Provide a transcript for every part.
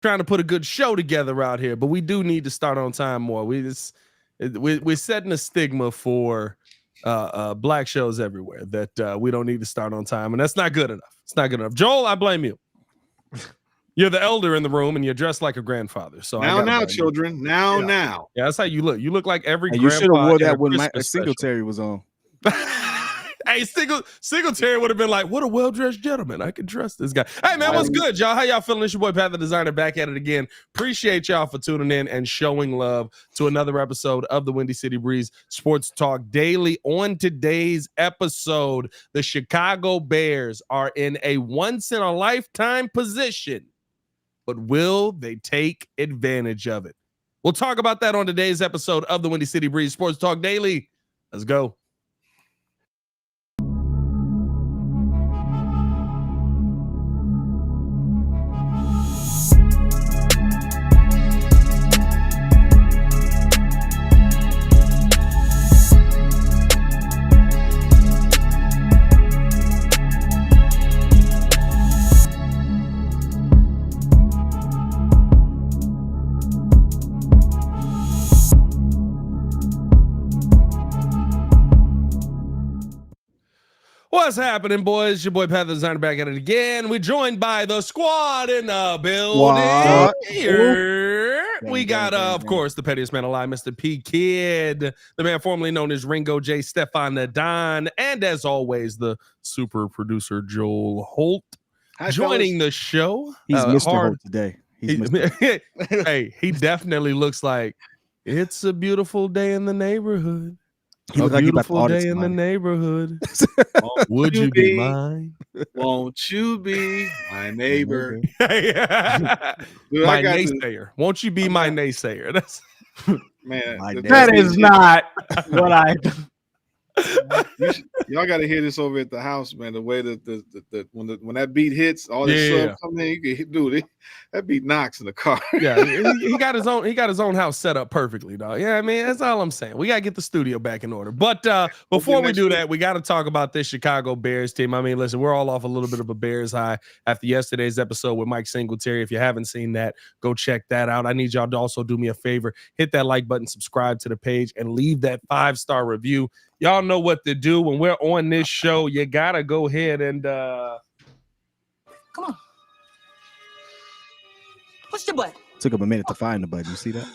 trying to put a good show together out here, but we do need to start on time more. We're setting a stigma for black shows everywhere that we don't need to start on time, and that's not good enough. It's not good enough. Joel, I blame you. You're the elder in the room, and you're dressed like a grandfather. So now, children, now. Yeah, that's how you look. You look like every. You should have wore that when Singletary was on. Hey, Singletary would have been like, what a well-dressed gentleman. I can trust this guy. Hey, man, what's good, y'all? How y'all feeling? It's your boy, Pat the Designer, back at it again. Appreciate y'all for tuning in and showing love to another episode of the Windy City Breeze Sports Talk Daily. On today's episode, the Chicago Bears are in a once-in-a-lifetime position, but will they take advantage of it? We'll talk about that on today's episode of the Windy City Breeze Sports Talk Daily. Let's go. What's happening, boys? Your boy Pat the Designer back at it again. We're joined by the squad in the building. Here we got, of course, the pettiest man alive, Mr. P. Kid, the man formerly known as Ringo J. Stefan Nadon, and as always, the super producer Joel Holt. Hi, joining the show. He's Mr. Holt today. Hey, he definitely looks like it's a beautiful day in the neighborhood. He a beautiful day in the neighborhood. Would you be mine? Won't you be my neighbor? Dude, my naysayer. Won't you be my naysayer? That's man. That is not what I. Y'all got to hear this over at the house, man. The way that when that beat hits, all this stuff come in, you can hit, dude. That beat knocks in the car. Yeah, he got his own house set up perfectly, dog. Yeah, I mean that's all I'm saying. We gotta get the studio back in order. But before we do that, we got to talk about this Chicago Bears team. I mean, listen, we're all off a little bit of a Bears high after yesterday's episode with Mike Singletary. If you haven't seen that, go check that out. I need y'all to also do me a favor, hit that like button, subscribe to the page, and leave that 5-star review. Y'all know what to do when we're on this show. You gotta go ahead and come on. Push the button. Took him a minute to find the button. You see that?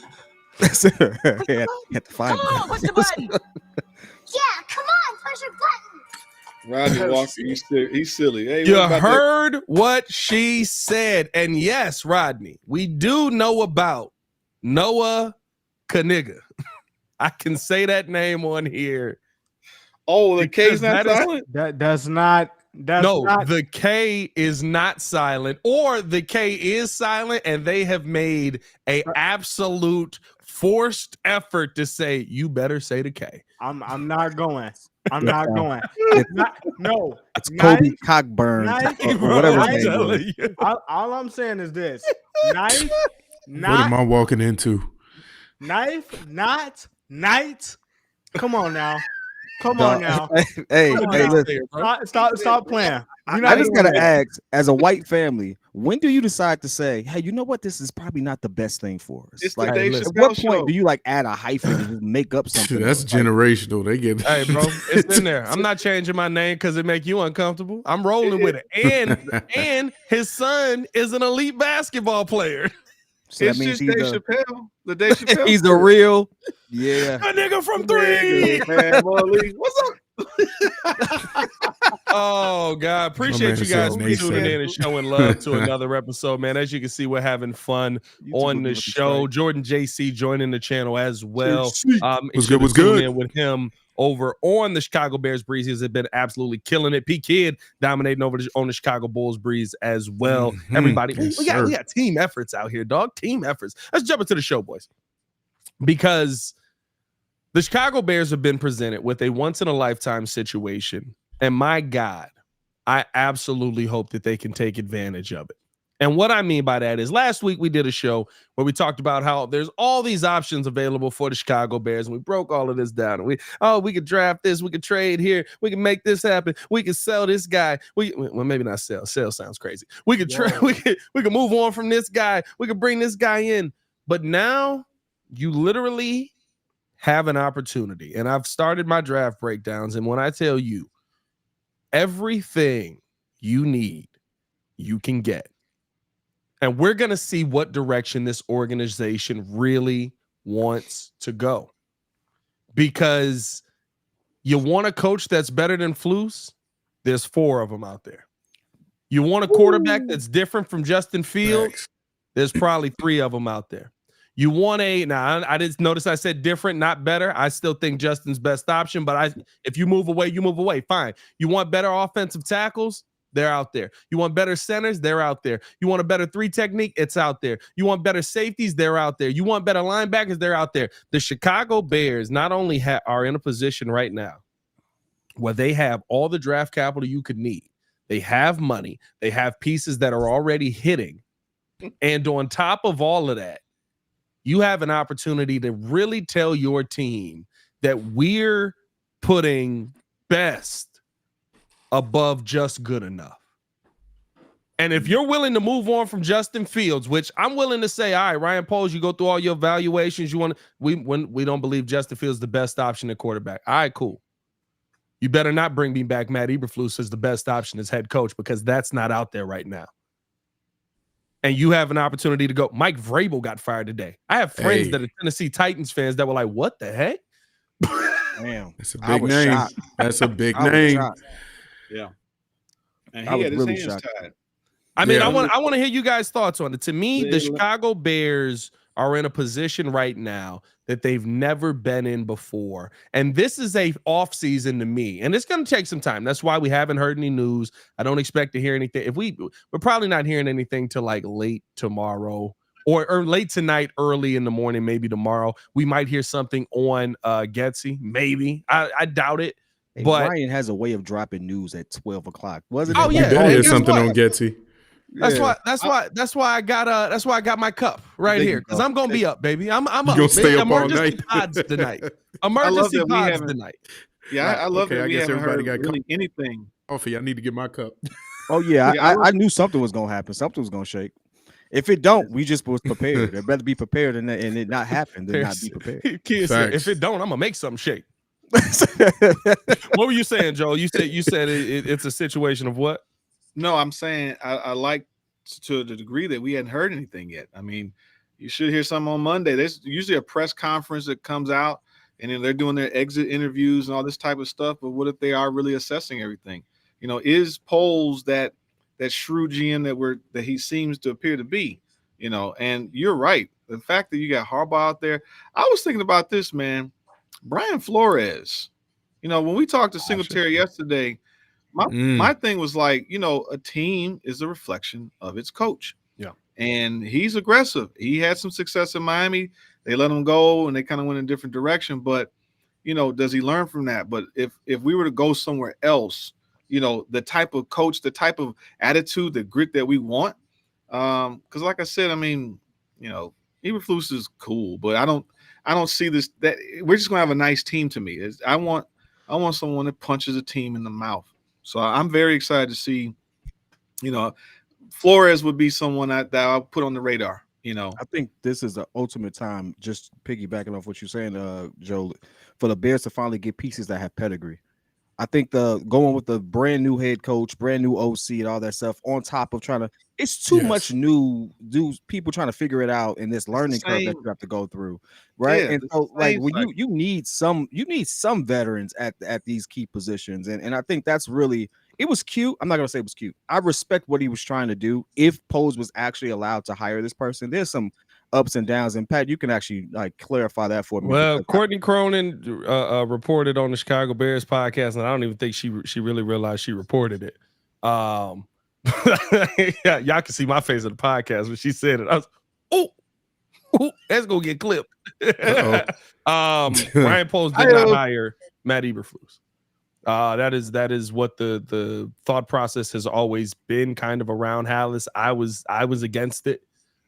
had to find come on, push the button. Yeah, come on, push your button. Rodney Walker, he's silly. Hey, you heard what she said. And yes, Rodney, we do know about Noah Kaniga. I can say that name on here. Oh, the K is not silent? The K is not silent, or the K is silent, and they have made a absolute forced effort to say, you better say the K. I'm not going. I'm not going. No. It's Kobe Cockburn or whatever his name is. All I'm saying is this. Knife, what am I walking into? Knife, not night. Come on now. Come on now. Hey, listen. Stop playing. I just gotta ask, as a white family, when do you decide to say, hey, you know what? This is probably not the best thing for us. It's like, the at what point do you like add a hyphen and just make up something? That's generational. They get hey, bro, it's in there. I'm not changing my name because it make you uncomfortable. I'm rolling with it. And his son is an elite basketball player. So it's just Dave Chappelle. The Dave Chappelle. He's a real, a nigga from 3. Man, what's up? Oh God, appreciate you guys for tuning in and showing love to another episode, man. As you can see, we're having fun on the show. Jordan JC joining the channel as well. Was good in with him over on the Chicago Bears Breeze. Has been absolutely killing it. P Kid dominating over on the Chicago Bulls Breeze as well. Everybody, we got team efforts out here, dog. Team efforts. Let's jump into the show, boys, because the Chicago Bears have been presented with a once-in-a-lifetime situation. And my God, I absolutely hope that they can take advantage of it. And what I mean by that is last week we did a show where we talked about how there's all these options available for the Chicago Bears. And we broke all of this down. And we could draft this. We could trade here. We can make this happen. We could sell this guy. Well, maybe not sell. Sell sounds crazy. We could trade. We could move on from this guy. We could bring this guy in. But now you literally have an opportunity. And I've started my draft breakdowns. And when I tell you everything you need, you can get. And we're going to see what direction this organization really wants to go. Because you want a coach that's better than Flus? There's 4 of them out there. You want a quarterback that's different from Justin Fields? There's probably 3 of them out there. You want now I didn't notice I said different, not better. I still think Justin's best option, but if you move away, you move away. Fine. You want better offensive tackles? They're out there. You want better centers? They're out there. You want a better 3 technique? It's out there. You want better safeties? They're out there. You want better linebackers? They're out there. The Chicago Bears not only are in a position right now where they have all the draft capital you could need. They have money. They have pieces that are already hitting. And on top of all of that, you have an opportunity to really tell your team that we're putting best above just good enough. And if you're willing to move on from Justin Fields, which I'm willing to say, all right, Ryan Poles, you go through all your evaluations. We don't believe Justin Fields is the best option at quarterback. All right, cool. You better not bring me back Matt Eberflus as the best option as head coach, because that's not out there right now. And you have an opportunity to go. Mike Vrabel got fired today. I have friends that are Tennessee Titans fans that were like, what the heck? Damn. That's a big name. Shocked. That's a big name. Yeah. And I he was had his really hands shocked. tied. I mean, Yeah. I want to hear you guys' thoughts on it. To me, Yeah, the Chicago Bears are in a position right now that they've never been in before. And this is a offseason to me. And it's going to take some time. That's why we haven't heard any news. I don't expect to hear anything. We're probably not hearing anything till like late tomorrow or late tonight, early in the morning, maybe tomorrow. We might hear something on Getsy. Maybe. I doubt it. Hey, But Ryan has a way of dropping news at 12 o'clock. Wasn't Oh, it? yeah. You better Hey, hear guess something what? on Getsy. That's Yeah. why I got my cup right There here, you because go. I'm gonna be up, baby. I'm You up. gonna stay up all Emergency night? pods tonight. I love Emergency that we pods haven't- tonight. Yeah, I love Okay, that I we guess haven't everybody heard got really anything. Coffee. I need to get my cup. Oh yeah, Yeah, I knew something was gonna happen. Something was gonna shake. If it don't, we just was prepared. I'd rather be prepared and it not happen than not be prepared. Kids said, Facts. if it don't, I'm gonna make something shake. What were you saying, Joel? You said it's a situation of what? No, I'm saying I like to the degree that we hadn't heard anything yet. I mean, you should hear something on Monday. There's usually a press conference that comes out, and then they're doing their exit interviews and all this type of stuff. But what if they are really assessing everything? You know, is Poles that shrewd GM that he seems to appear to be? You know, and you're right. The fact that you got Harbaugh out there, I was thinking about this, man. Brian Flores. You know, when we talked to Singletary yesterday, my thing was like, you know, a team is a reflection of its coach. Yeah. And he's aggressive. He had some success in Miami. They let him go and they kind of went in a different direction. But, you know, does he learn from that? But if we were to go somewhere else, you know, the type of coach, the type of attitude, the grit that we want. Because like I said, I mean, you know, Eberflus is cool, but I don't see this, that we're just gonna have a nice team to me. I want someone that punches a team in the mouth. So I'm very excited to see, you know, Flores would be someone that I'll put on the radar, you know. I think this is the ultimate time, just piggybacking off what you're saying, Joe, for the Bears to finally get pieces that have pedigree. I think going with the brand new head coach, brand new OC, and all that stuff on top of it's too much new people trying to figure it out in this learning curve that you have to go through, right? Yeah, and so, like, when you need some veterans at these key positions, and I think that's really. It was cute. I'm not gonna say it was cute. I respect what he was trying to do. If Poles was actually allowed to hire this person, there's some ups and downs. And Pat, you can actually like clarify that for me. Well, Courtney Cronin reported on the Chicago Bears podcast, and I don't even think she really realized she reported it. Yeah, y'all can see my face on the podcast when she said it. I was, oh, that's gonna get clipped. Ryan Poles did not hire Matt Eberflus. That is what the thought process has always been kind of around Hallis. I was against it,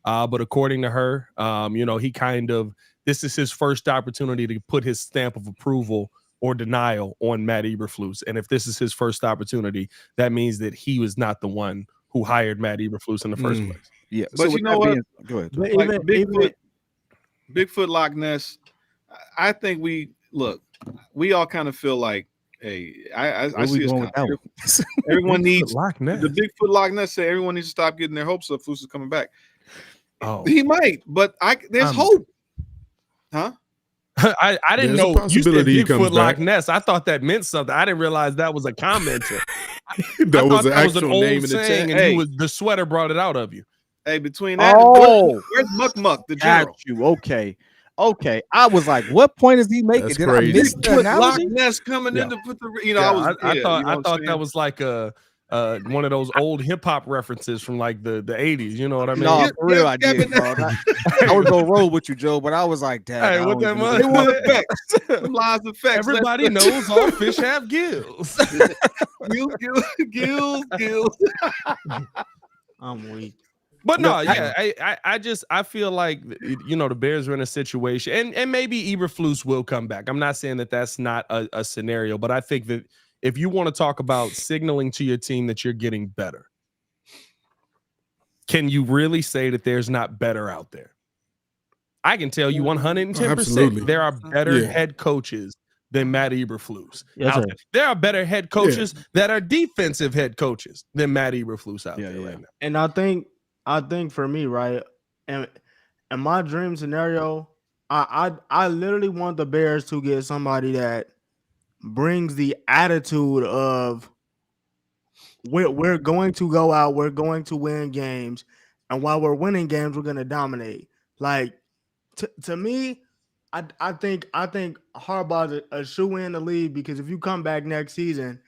but according to her, he this is his first opportunity to put his stamp of approval or denial on Matt Eberflus. And if this is his first opportunity, that means that he was not the one who hired Matt Eberflus in the first place. Yeah, but you know what? Go ahead. But Like even Bigfoot Loch Ness. I think we all kind of feel like, hey, I see this kind of, everyone needs Loch Ness. the Bigfoot Loch Ness. Say everyone needs to stop getting their hopes up. Flus is coming back. Oh, He might, but there's hope, huh? I didn't There's a know you said possibility he Bigfoot comes Loch back. Ness. I thought that meant something. I didn't realize that was a commenter. That was an that was actual an name old in the saying, chat. and the sweater brought it out of you. Hey, between that, Oh. where's Muck, the Got general? you. Okay. I was like, what point is he making? That's Did crazy. I miss the Bigfoot Loch analogy? Ness coming in to put the, I thought that was like one of those old hip hop references from like the 80s. You know what I mean? No, for real, I did, bro. I was gonna roll with you, Joe, but I was like, damn. Hey, what that It was effects. Some lies effects. Everybody knows all fish have gills. Gills. I'm weak. But no, I feel like the Bears are in a situation, and maybe Eberflus will come back. I'm not saying that that's not a scenario, but I think that if you want to talk about signaling to your team that you're getting better, can you really say that there's not better out there? I can tell you 110% there are better head coaches than Matt Eberflus. Yes, out there. There are better head coaches that are defensive head coaches than Matt Eberflus out there right now. And I think for me, right, and in my dream scenario, I literally want the Bears to get somebody that brings the attitude of we're going to go out, we're going to win games, and while we're winning games, we're going to dominate. Like to me, I think Harbaugh's a shoe in the league, because if you come back next season,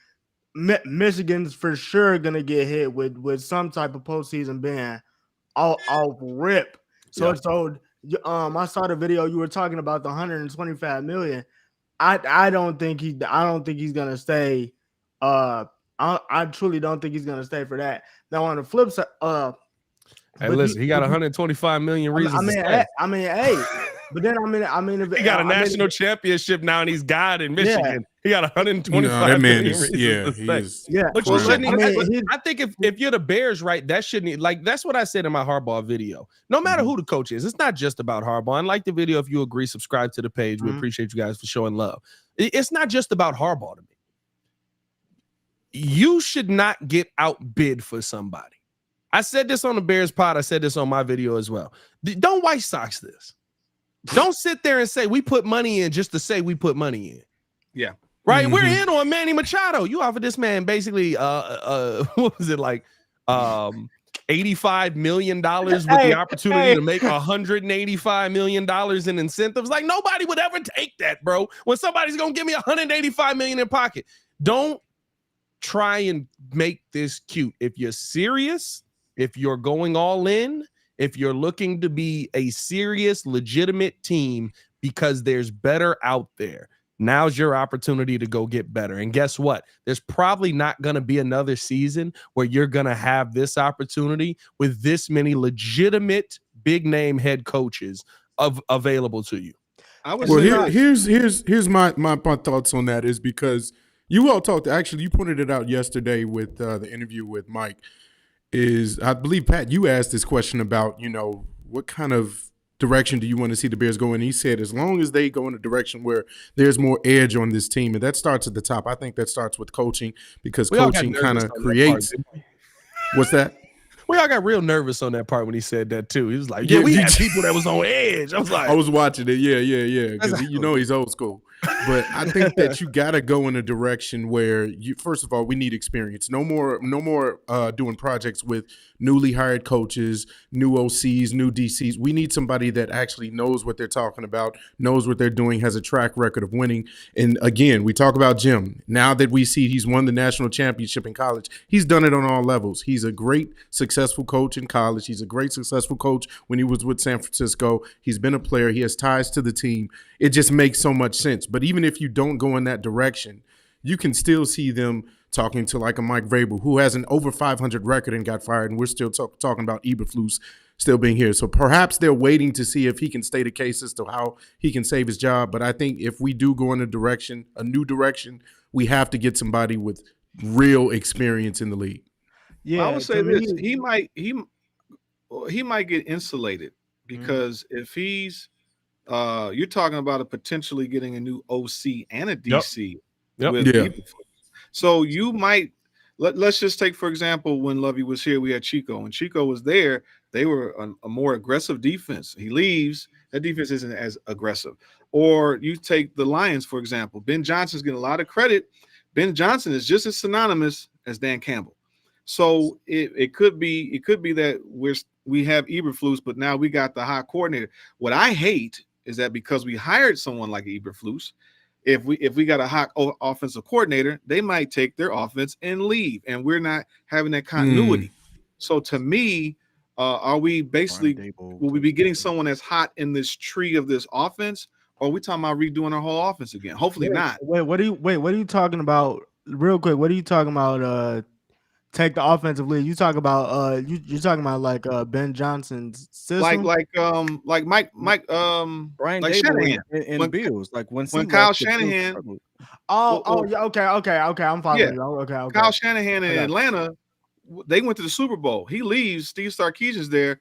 Michigan's for sure going to get hit with some type of postseason ban. I'll rip. So I saw the video you were talking about, the 125 million. I don't think he's gonna stay. I truly don't think he's gonna stay for that. Now on the flip side, hey, listen, he got 125 million reasons. Hey, but then if he got a national championship now, and he's God in Michigan. Yeah. He got 125 that man million is, reasons to stay. But you shouldn't. I think if you're the Bears, right, that shouldn't, like, that's what I said in my Harbaugh video. No matter who the coach is, it's not just about Harbaugh. And like the video, if you agree, subscribe to the page. We appreciate you guys for showing love. It's not just about Harbaugh to me. You should not get outbid for somebody. I said this on the Bears pod. I said this on my video as well. Don't White Sox this. Don't sit there and say we put money in just to say we put money in. Yeah. Right? We're in on Manny Machado. You offered this man basically what was it, like $85 million with the opportunity to make $185 million in incentives. Like, nobody would ever take that, bro. When somebody's gonna give me $185 million in pocket. Don't try and make this cute. If you're serious, if you're going all in, if you're looking to be a serious, legitimate team because there's better out there, now's your opportunity to go get better. And guess what? There's probably not going to be another season where you're going to have this opportunity with this many legitimate big name head coaches available to you. Here's my thoughts on that, is because you all talked, actually you pointed it out yesterday with the interview with Mike, is I believe, Pat, you asked this question about, what kind of direction do you want to see the Bears go in? He said, as long as they go in a direction where there's more edge on this team, and that starts at the top. I think that starts with coaching, because coaching kind of creates. What's that? We all got real nervous on that part when he said that too. He was like, we had people that was on edge. I was like, I was watching it. Yeah. Because he's old school. But I think that you got to go in a direction where first of all, we need experience. No more doing projects with newly hired coaches, new OCs, new DCs. We need somebody that actually knows what they're talking about, knows what they're doing, has a track record of winning. And again, we talk about Jim. Now that we see he's won the national championship in college, he's done it on all levels. He's a great, successful coach in college. He's a great, successful coach when he was with San Francisco. He's been a player. He has ties to the team. It just makes so much sense. But even if you don't go in that direction, you can still see them talking to like a Mike Vrabel who has an over 500 record and got fired, and we're still talking about Eberflus still being here. So perhaps they're waiting to see if he can state a case as to how he can save his job. But I think if we do go in a new direction, we have to get somebody with real experience in the league. Yeah, I would say this: me, he might get insulated because if he's you're talking about a potentially getting a new OC and a DC Yep. with Yeah. Eberflus. So you might let's just take, for example, when Lovey was here, we had Chico. When Chico was there, they were a more aggressive defense. He leaves, that defense isn't as aggressive. Or you take the Lions, for example. Ben Johnson's getting a lot of credit. Ben Johnson is just as synonymous as Dan Campbell. So it could be that we have Eberflus, but now we got the hot coordinator. What I hate is that because we hired someone like Eberflus, if we got a hot offensive coordinator, they might take their offense and leave, and we're not having that continuity. So to me, are we basically will we be getting someone that's hot in this tree of this offense, or are we talking about redoing our whole offense again? Hopefully not. what are you talking about? Real quick, what are you talking about? Take the offensive lead. You talk about you're talking about like Ben Johnson's system, Like Mike Brian like Dable Shanahan and when, Bills, like when Kyle Shanahan. yeah, okay, I'm following Yeah. you. Okay. Kyle Shanahan in Okay. Atlanta, they went to the Super Bowl. He leaves, Steve Sarkisian's there.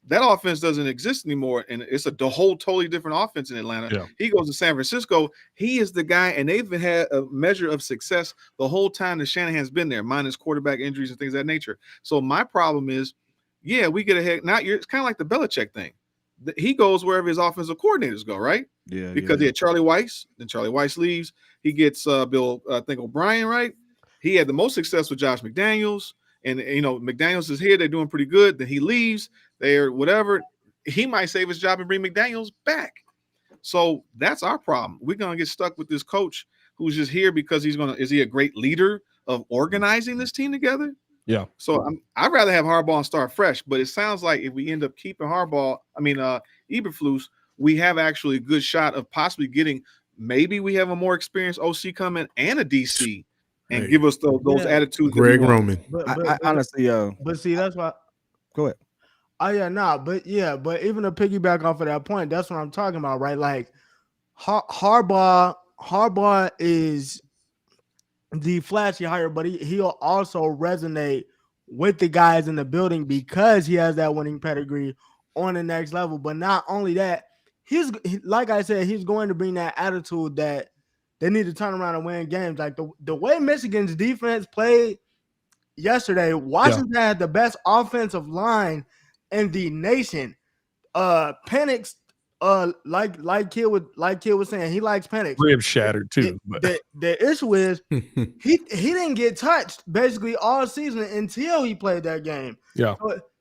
That offense doesn't exist anymore, and it's a whole totally different offense in Atlanta. Yeah. He goes to San Francisco. He is the guy, and they've had a measure of success the whole time that Shanahan's been there, minus quarterback injuries and things of that nature. So my problem is, yeah, we get ahead. Now it's kind of like the Belichick thing. He goes wherever his offensive coordinators go, right? Yeah, Because he had Charlie Weiss, then Charlie Weiss leaves. He gets Bill, I think O'Brien, right? He had the most success with Josh McDaniels. And McDaniels is here, they're doing pretty good. Then he leaves, they're whatever. He might save his job and bring McDaniels back. So that's our problem. We're gonna get stuck with this coach who's just here because is he a great leader of organizing this team together? Yeah. So I'd rather have Harbaugh and start fresh, but it sounds like if we end up keeping Eberflus, we have actually a good shot of possibly getting, maybe we have a more experienced OC coming and a DC and give us those attitudes. Greg Roman. I honestly, but see, that's why. Go ahead. Oh yeah, but even to piggyback off of that point, that's what I'm talking about, right? Like Harbaugh is the flashy hire, but he'll also resonate with the guys in the building because he has that winning pedigree on the next level. But not only that, like I said, he's going to bring that attitude that they need to turn around and win games. Like the way Michigan's defense played yesterday, Washington had the best offensive line in the nation. Penix, like Kid was saying, he likes Penix. Rib shattered too. The issue is he didn't get touched basically all season until he played that game. Yeah.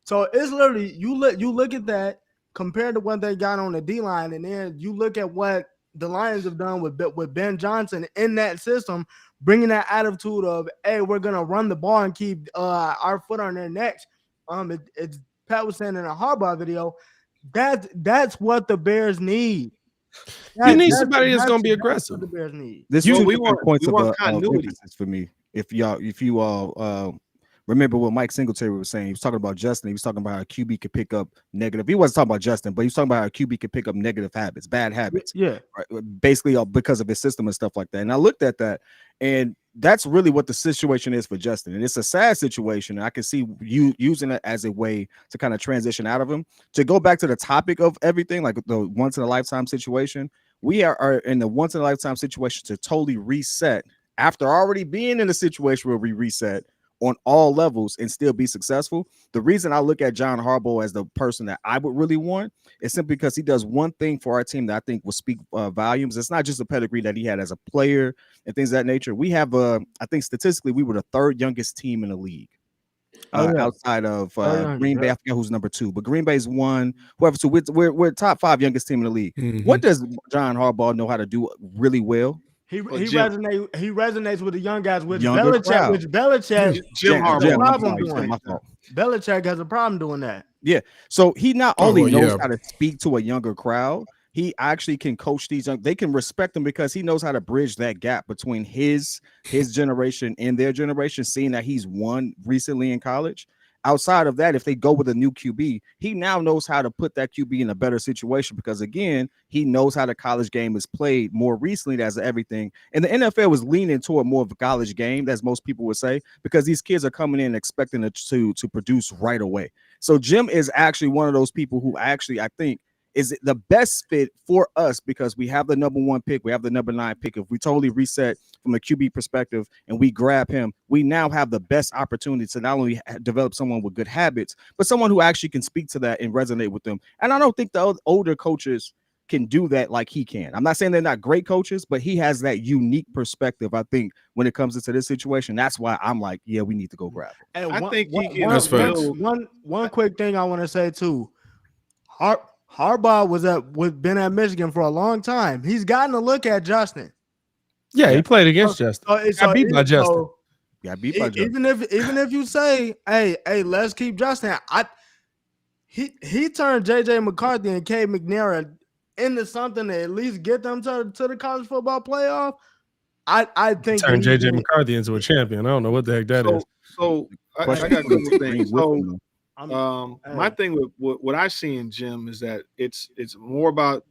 So it's literally you look at that compared to what they got on the D line, and then you look at what the Lions have done with Ben Johnson in that system, bringing that attitude of, hey, we're gonna run the ball and keep our foot on their necks. It's Pat was saying in a Harbaugh video, that's what the Bears need. You need somebody that's gonna be aggressive. What the Bears need. This You- is we want- points we of want continuity. emphasis for me. If you all remember what Mike Singletary was saying, he was talking about Justin. He was talking about how QB could pick up negative. He wasn't talking about Justin, but he was talking about how QB could pick up negative habits, bad habits. Yeah. Right? Basically, because of his system and stuff like that. And I looked at that, and that's really what the situation is for Justin. And it's a sad situation. And I can see you using it as a way to kind of transition out of him. To go back to the topic of everything, like the once in a lifetime situation, we are in the once in a lifetime situation to totally reset after already being in a situation where we reset on all levels and still be successful. The reason I look at John Harbaugh as the person that I would really want is simply because he does one thing for our team that I think will speak volumes. It's not just a pedigree that he had as a player and things of that nature. We have, I think statistically, we were the third youngest team in the league. Outside of Green Bay, I forget who's number 2, but Green Bay's 1. Whoever, so we're top 5 youngest team in the league. Mm-hmm. What does John Harbaugh know how to do really well? He resonates with the young guys, which Younger Belichick crowd. Jim Harbaugh. problem doing. Belichick has a problem doing that. Yeah. So he not only knows yeah. how to speak to a younger crowd, he actually can coach these young. They can respect him because he knows how to bridge that gap between his generation and their generation, seeing that he's won recently in college. Outside of that, if they go with a new QB, he now knows how to put that QB in a better situation because, again, he knows how the college game is played more recently as everything. And the NFL was leaning toward more of a college game, as most people would say, because these kids are coming in expecting it to produce right away. So Jim is actually one of those people who actually, I think, is the best fit for us because we have the number 1 pick, we have the number 9 pick. If we totally reset from a QB perspective and we grab him, we now have the best opportunity to not only develop someone with good habits, but someone who actually can speak to that and resonate with them. And I don't think the older coaches can do that like he can. I'm not saying they're not great coaches, but he has that unique perspective, I think, when it comes into this situation. That's why I'm like, yeah, we need to go grab him. I think one quick thing I want to say too. Harbaugh was been at Michigan for a long time. He's gotten a look at Justin. Yeah, he played against Justin. Got beat by Justin. Yeah, beat by Justin. Even if you say, hey, let's keep Justin. He turned JJ McCarthy and K McNair into something to at least get them to the college football playoff. I think turned JJ McCarthy into a champion. I don't know what the heck that is. So I got a couple things. So my thing with what I see in Jim is that it's more about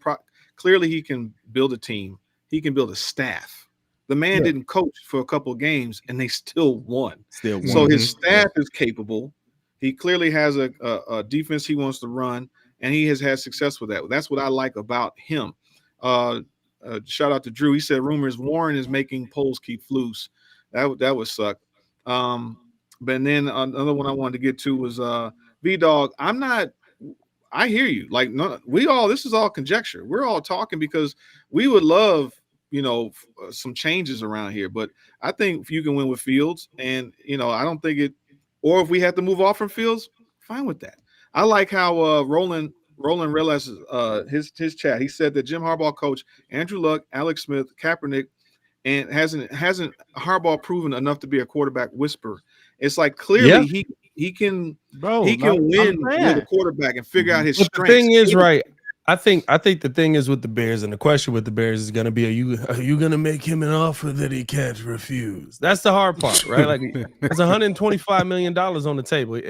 clearly he can build a team, he can build a staff. The man didn't coach for a couple of games and they still won. So his staff is capable. He clearly has a defense he wants to run, and he has had success with that. That's what I like about him. Shout out to Drew. He said rumors Warren is making polls keep loose. That would suck. But then another one I wanted to get to was V-Dog. I hear you. Like, no, this is all conjecture. We're all talking because we would love, some changes around here. But I think if you can win with Fields, and, I don't think it, or if we have to move off from Fields, fine with that. I like how Roland realizes his chat. He said that Jim Harbaugh coach Andrew Luck, Alex Smith, Kaepernick, and hasn't Harbaugh proven enough to be a quarterback whisperer. It's like clearly he can win with a quarterback and figure out his strengths. The thing is, right? I think the thing is with the Bears, and the question with the Bears is going to be: Are you going to make him an offer that he can't refuse? That's the hard part, right? Like, it's $125 million on the table,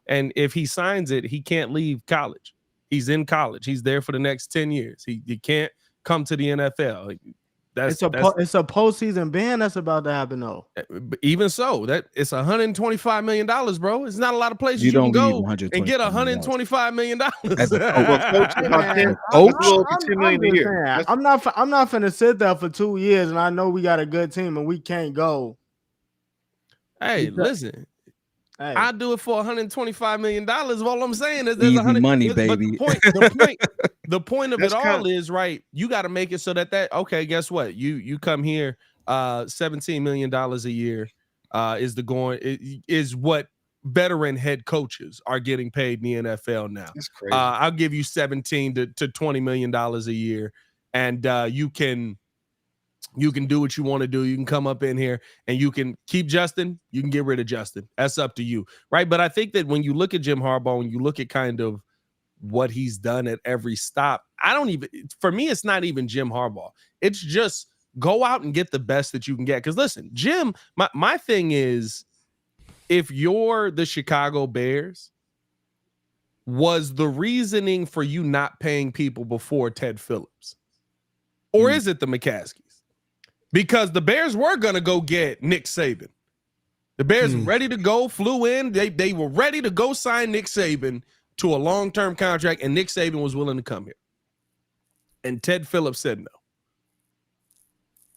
and if he signs it, he can't leave college. He's in college. He's there for the next 10 years. He can't come to the NFL. Like, it's a postseason ban that's about to happen though. Even so, that it's $125 million, bro. It's not a lot of places you can go and get $125 million. I'm not finna sit there for 2 years and I know we got a good team and we can't go. Hey, listen. Hey. I'll do it for $125 million. All I'm saying is there's money, baby. The point of it all is, right, you got to make it so that okay, guess what? You come here, $17 million a year is what veteran head coaches are getting paid in the NFL now. That's crazy. I'll give you $17 to $20 million a year, and you can do what you want to do. You can come up in here and you can keep Justin. You can get rid of Justin. That's up to you, right? But I think that when you look at Jim Harbaugh and you look at kind of what he's done at every stop, for me, it's not even Jim Harbaugh. It's just go out and get the best that you can get. Because listen, Jim, my thing is, if you're the Chicago Bears, was the reasoning for you not paying people before Ted Phillips? Or is it the McCaskies? Because the Bears were going to go get Nick Saban. The Bears were ready to go, flew in. They were ready to go sign Nick Saban to a long-term contract, and Nick Saban was willing to come here. And Ted Phillips said no.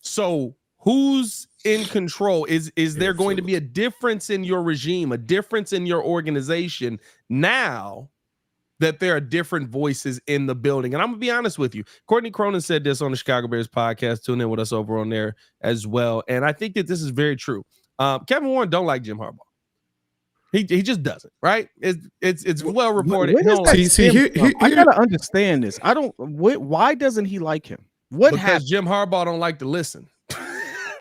So who's in control? Is there going to be a difference in your regime, a difference in your organization now that there are different voices in the building? And I'm going to be honest with you. Courtney Cronin said this on the Chicago Bears podcast. Tune in with us over on there as well. And I think that this is very true. Kevin Warren don't like Jim Harbaugh. He just doesn't, right? It's well reported. I gotta understand this. Why doesn't he like him? Because Jim Harbaugh don't like to listen.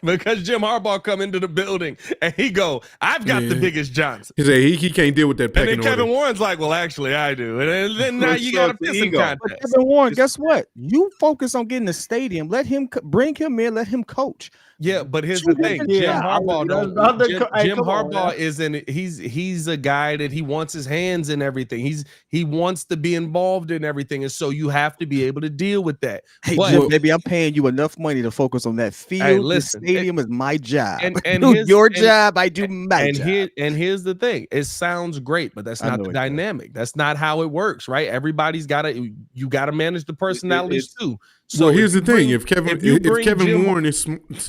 because Jim Harbaugh come into the building and he go, I've got the Yeah. biggest Johnson. He said he can't deal with that And pecking then Kevin order. Warren's like, well, actually, I do. And then now you So got a it's the pissing ego. But contest. Kevin Warren, guess what? You focus on getting the stadium. Let him bring him in. Let him coach. Yeah, but here's the thing: Yeah, Jim I Harbaugh was- don't. that's the- Jim, hey, Jim come on, Harbaugh man. isn't. He's a guy that he wants his hands in everything. He wants to be involved in everything, and so you have to be able to deal with that. Hey, But- Jim, baby, I'm paying you enough money to focus on that field. Hey, The listen, stadium is my job. and Do his- your and- job. I do my job. Here's the thing: it sounds great, but that's I not know the it does. dynamic. That's not how it works, right? Everybody's got to. You got to manage the personalities too. So if here's the you thing: bring-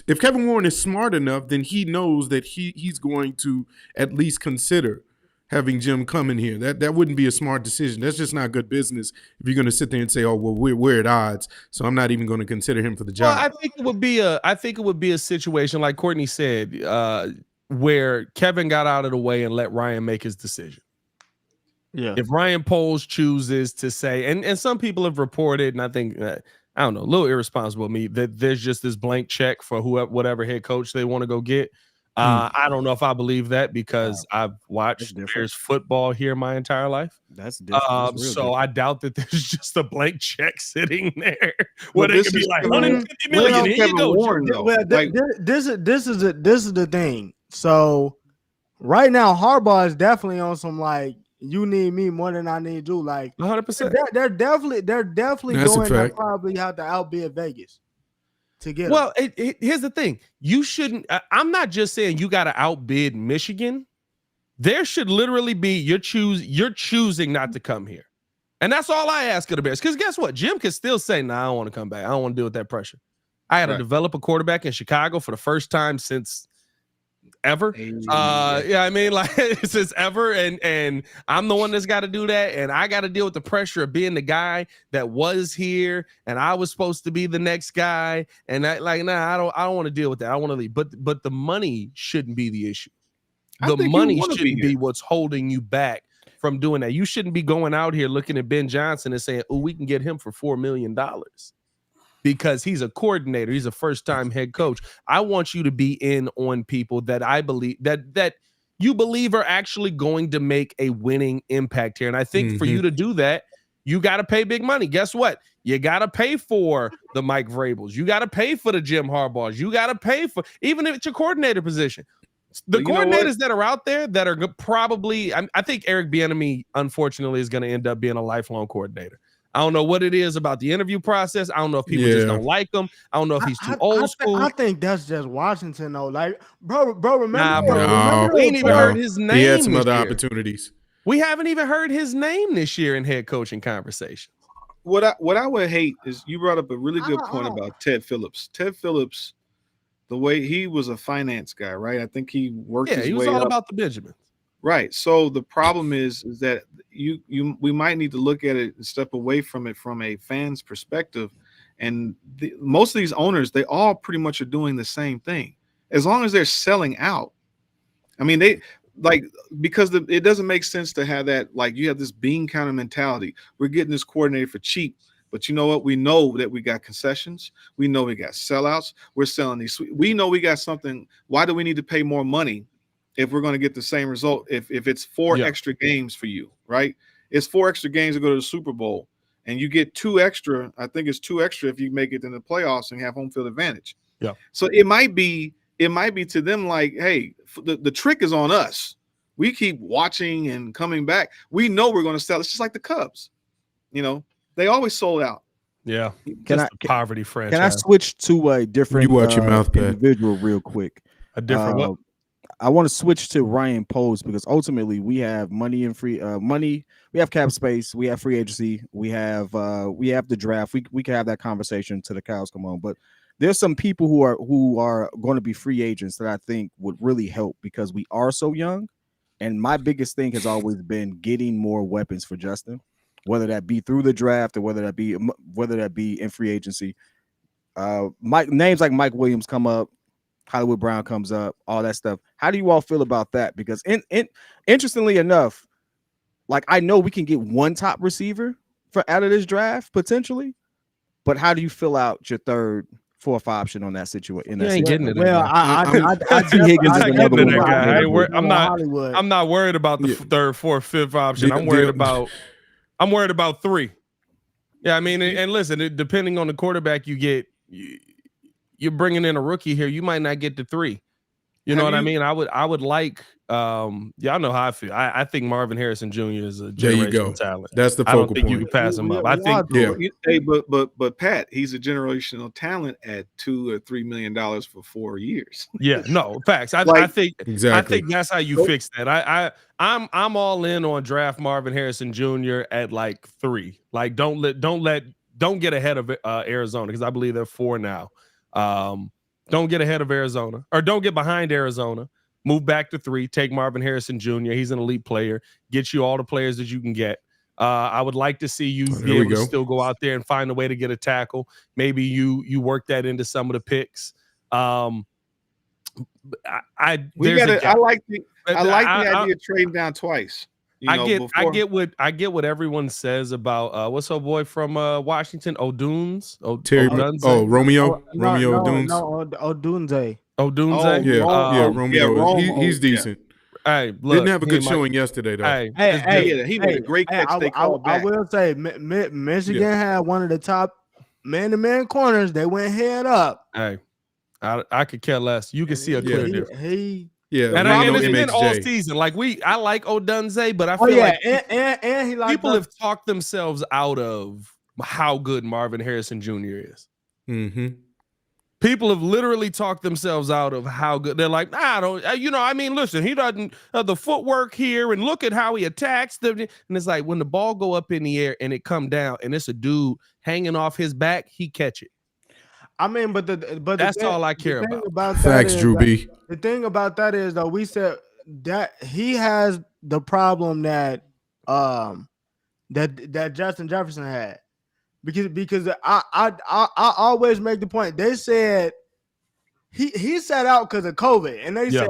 if Kevin Warren is smart enough, then he knows that he's going to at least consider having Jim come in here. That wouldn't be a smart decision. That's just not good business if you're going to sit there and say, "Oh, well, we're at odds, so I'm not even going to consider him for the job." Well, I think it would be a situation like Courtney said, where Kevin got out of the way and let Ryan make his decision. Yeah. If Ryan Poles chooses to say, and some people have reported, and I think I don't know, a little irresponsible of me, that there's just this blank check for whatever head coach they want to go get. I don't know if I believe that because I've watched Bears football here my entire life. That's different. So I doubt that there's just a blank check sitting there where Well, they this could be is like Kevin- 150 million. Well, Here Kevin you go. Warren, Jim. though. Well, Like- this is the thing. So right now, Harbaugh is definitely on some like you need me more than I need you. Like 100%. they're definitely That's a going to fact. probably have to outbid Vegas to get him. Well, here's the thing. You shouldn't. I'm not just saying you got to outbid Michigan. There should literally be you're choosing not to come here, and that's all I ask of the Bears. Because guess what, Jim can still say, "Nah, I don't want to come back. I don't want to deal with that pressure." I had to develop a quarterback in Chicago for the first time since ever. Yeah, I mean, like since ever, and I'm the one that's got to do that, and I got to deal with the pressure of being the guy that was here, and I was supposed to be the next guy, and I don't want to deal with that. I want to leave, but the money shouldn't be the issue. The money shouldn't be what's holding you back from doing that. You shouldn't be going out here looking at Ben Johnson and saying, "Oh, we can get him for $4 million." Because he's a coordinator, he's a first-time head coach. I want you to be in on people that I believe that you believe are actually going to make a winning impact here. And I think for you to do that, you got to pay big money. Guess what? You got to pay for the Mike Vrabels. You got to pay for the Jim Harbaughs. You got to pay for, even if it's your coordinator position. The coordinators that are out there that are probably, I think Eric Bieniemy, unfortunately, is going to end up being a lifelong coordinator. I don't know what it is about the interview process. I don't know if people just don't like him. I don't know if he's too old school. I think that's just Washington, though. Like, bro, remember? Nah, bro. Remember We ain't even heard his name. He had some other year. opportunities. We haven't even heard his name this year in head coaching conversations. What I would hate is you brought up a really good point about Ted Phillips. Ted Phillips, the way he was a finance guy, right? I think he worked his way up. He was all about the Benjamins. Right. So the problem is that we might need to look at it and step away from it from a fan's perspective. And most of these owners, they all pretty much are doing the same thing. As long as they're selling out. I mean, they like, because it doesn't make sense to have that, like you have this bean counter mentality. We're getting this coordinator for cheap. But you know what? We know that we got concessions. We know we got sellouts. We're selling these. We know we got something. Why do we need to pay more money if we're going to get the same result? If it's four extra games for you, right? It's 4 extra games to go to the Super Bowl, and you get 2 extra. I think it's 2 extra if you make it in the playoffs and have home field advantage. Yeah. So it might be to them like, hey, the trick is on us. We keep watching and coming back. We know we're going to sell. It's just like the Cubs, They always sold out. Yeah. Poverty franchise. Can I switch to a different You watch your mouth, Pat. individual real quick? A different what? I want to switch to Ryan Poles because ultimately we have money and free money. We have cap space. We have free agency. We have the draft. We can have that conversation till the cows come home. But there's some people who are going to be free agents that I think would really help because we are so young. And my biggest thing has always been getting more weapons for Justin, whether that be through the draft or whether that be in free agency. Names like Mike Williams come up, Hollywood Brown comes up, all that stuff. How do you all feel about that? Because interestingly enough, like I know we can get one top receiver out of this draft potentially, but how do you fill out your third, fourth option on that situation. You ain't getting it. Well, T. Higgins is I'm another getting to one. that guy. I'm not. I'm not worried about the third, fourth, fifth option. I'm worried about three. Yeah, I mean, and listen, depending on the quarterback you get, you're bringing in a rookie here. You might not get to three. You know what I mean? I would like. Y'all know how I feel. I think Marvin Harrison Jr. is a generational talent. That's the I focal don't think point. you can pass him up. I think. Hey, but Pat, he's a generational talent at $2 or $3 million for 4 years. Yeah, no facts. I think exactly. I think that's how you fix that. I'm all in on draft Marvin Harrison Jr. at like 3. Like don't get ahead of Arizona because I believe they're 4 now. Don't get ahead of Arizona or don't get behind Arizona. Move back to 3. Take Marvin Harrison Jr. He's an elite player. Get you all the players that you can get. I would like to see you be able to still go out there and find a way to get a tackle. Maybe you work that into some of the picks. I like the idea of trading down twice. I get what everyone says about what's our boy from Washington, O'Dunes. Romeo O'Dunes. O'Dunze. O'Dunze. Romeo. He's decent. Hey, look, didn't have a good showing yesterday though. He made a great catch. I will say, Michigan had one of the top man-to-man corners. They went head up. Hey, I could care less. You can see a clear difference. And it's been all season. Like I like O'Dunze, but I feel like and he people have talked themselves out of how good Marvin Harrison Jr. is. Mm-hmm. People have literally talked themselves out of how good they're like. I don't, listen, he doesn't the footwork here, and look at how he attacks them. And it's like when the ball go up in the air and it come down, and it's a dude hanging off his back, he catch it. I mean, but that's all I care about. Facts, Drew B. The thing about that is though, we said that he has the problem that Justin Jefferson had. Because I always make the point. They said he sat out because of COVID, and they said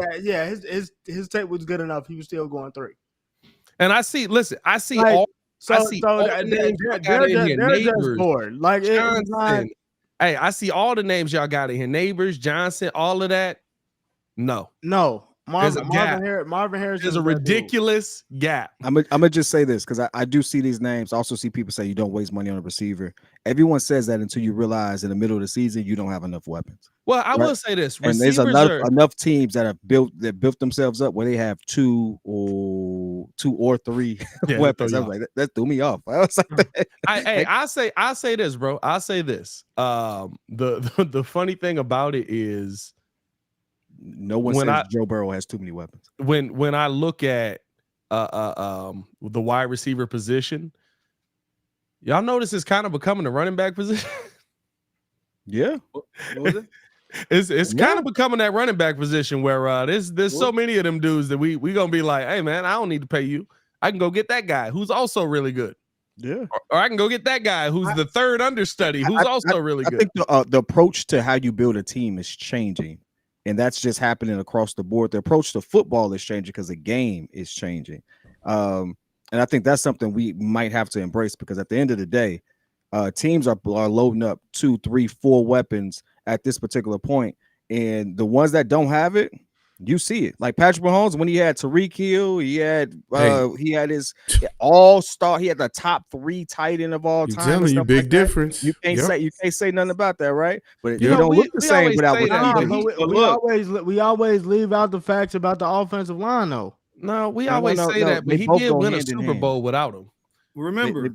his tape was good enough. He was still going 3. And I see all the names y'all got in here. Neighbors, like Johnson. Hey, I see all the names y'all got in here. Neighbors, Johnson, all of that. No. Marvin Harrison is a ridiculous gap. I'm gonna just say this because I do see these names. I also see people say you don't waste money on a receiver. Everyone says that until you realize in the middle of the season you don't have enough weapons. Well, I will say this: and there's enough teams that have built themselves up where they have 2 or 3 weapons. I was like, that threw me off. I was like, I say this, bro. I say this. The funny thing about it is, no one says Joe Burrow has too many weapons. When I look at the wide receiver position, y'all notice it's kind of becoming a running back position. Yeah. What was it? It's kind of becoming that running back position where there's so many of them dudes that we gonna be like, hey man, I don't need to pay you. I can go get that guy who's also really good. Yeah. Or I can go get that guy who's the third understudy who's also really good. I think the approach to how you build a team is changing. And that's just happening across the board. The approach to football is changing because the game is changing. And I think that's something we might have to embrace because at the end of the day, teams are loading up 2, 3, 4 weapons at this particular point. And the ones that don't have it, you see it. Like Patrick Mahomes, when he had Tyreek Hill, he had his all-star, he had the top 3 tight end of all time. I'm telling you, big difference. You can't say nothing about that, right? But you don't look the same without that. We always leave out the facts about the offensive line, though. No, we always say that, but he did win a Super Bowl without him. Remember,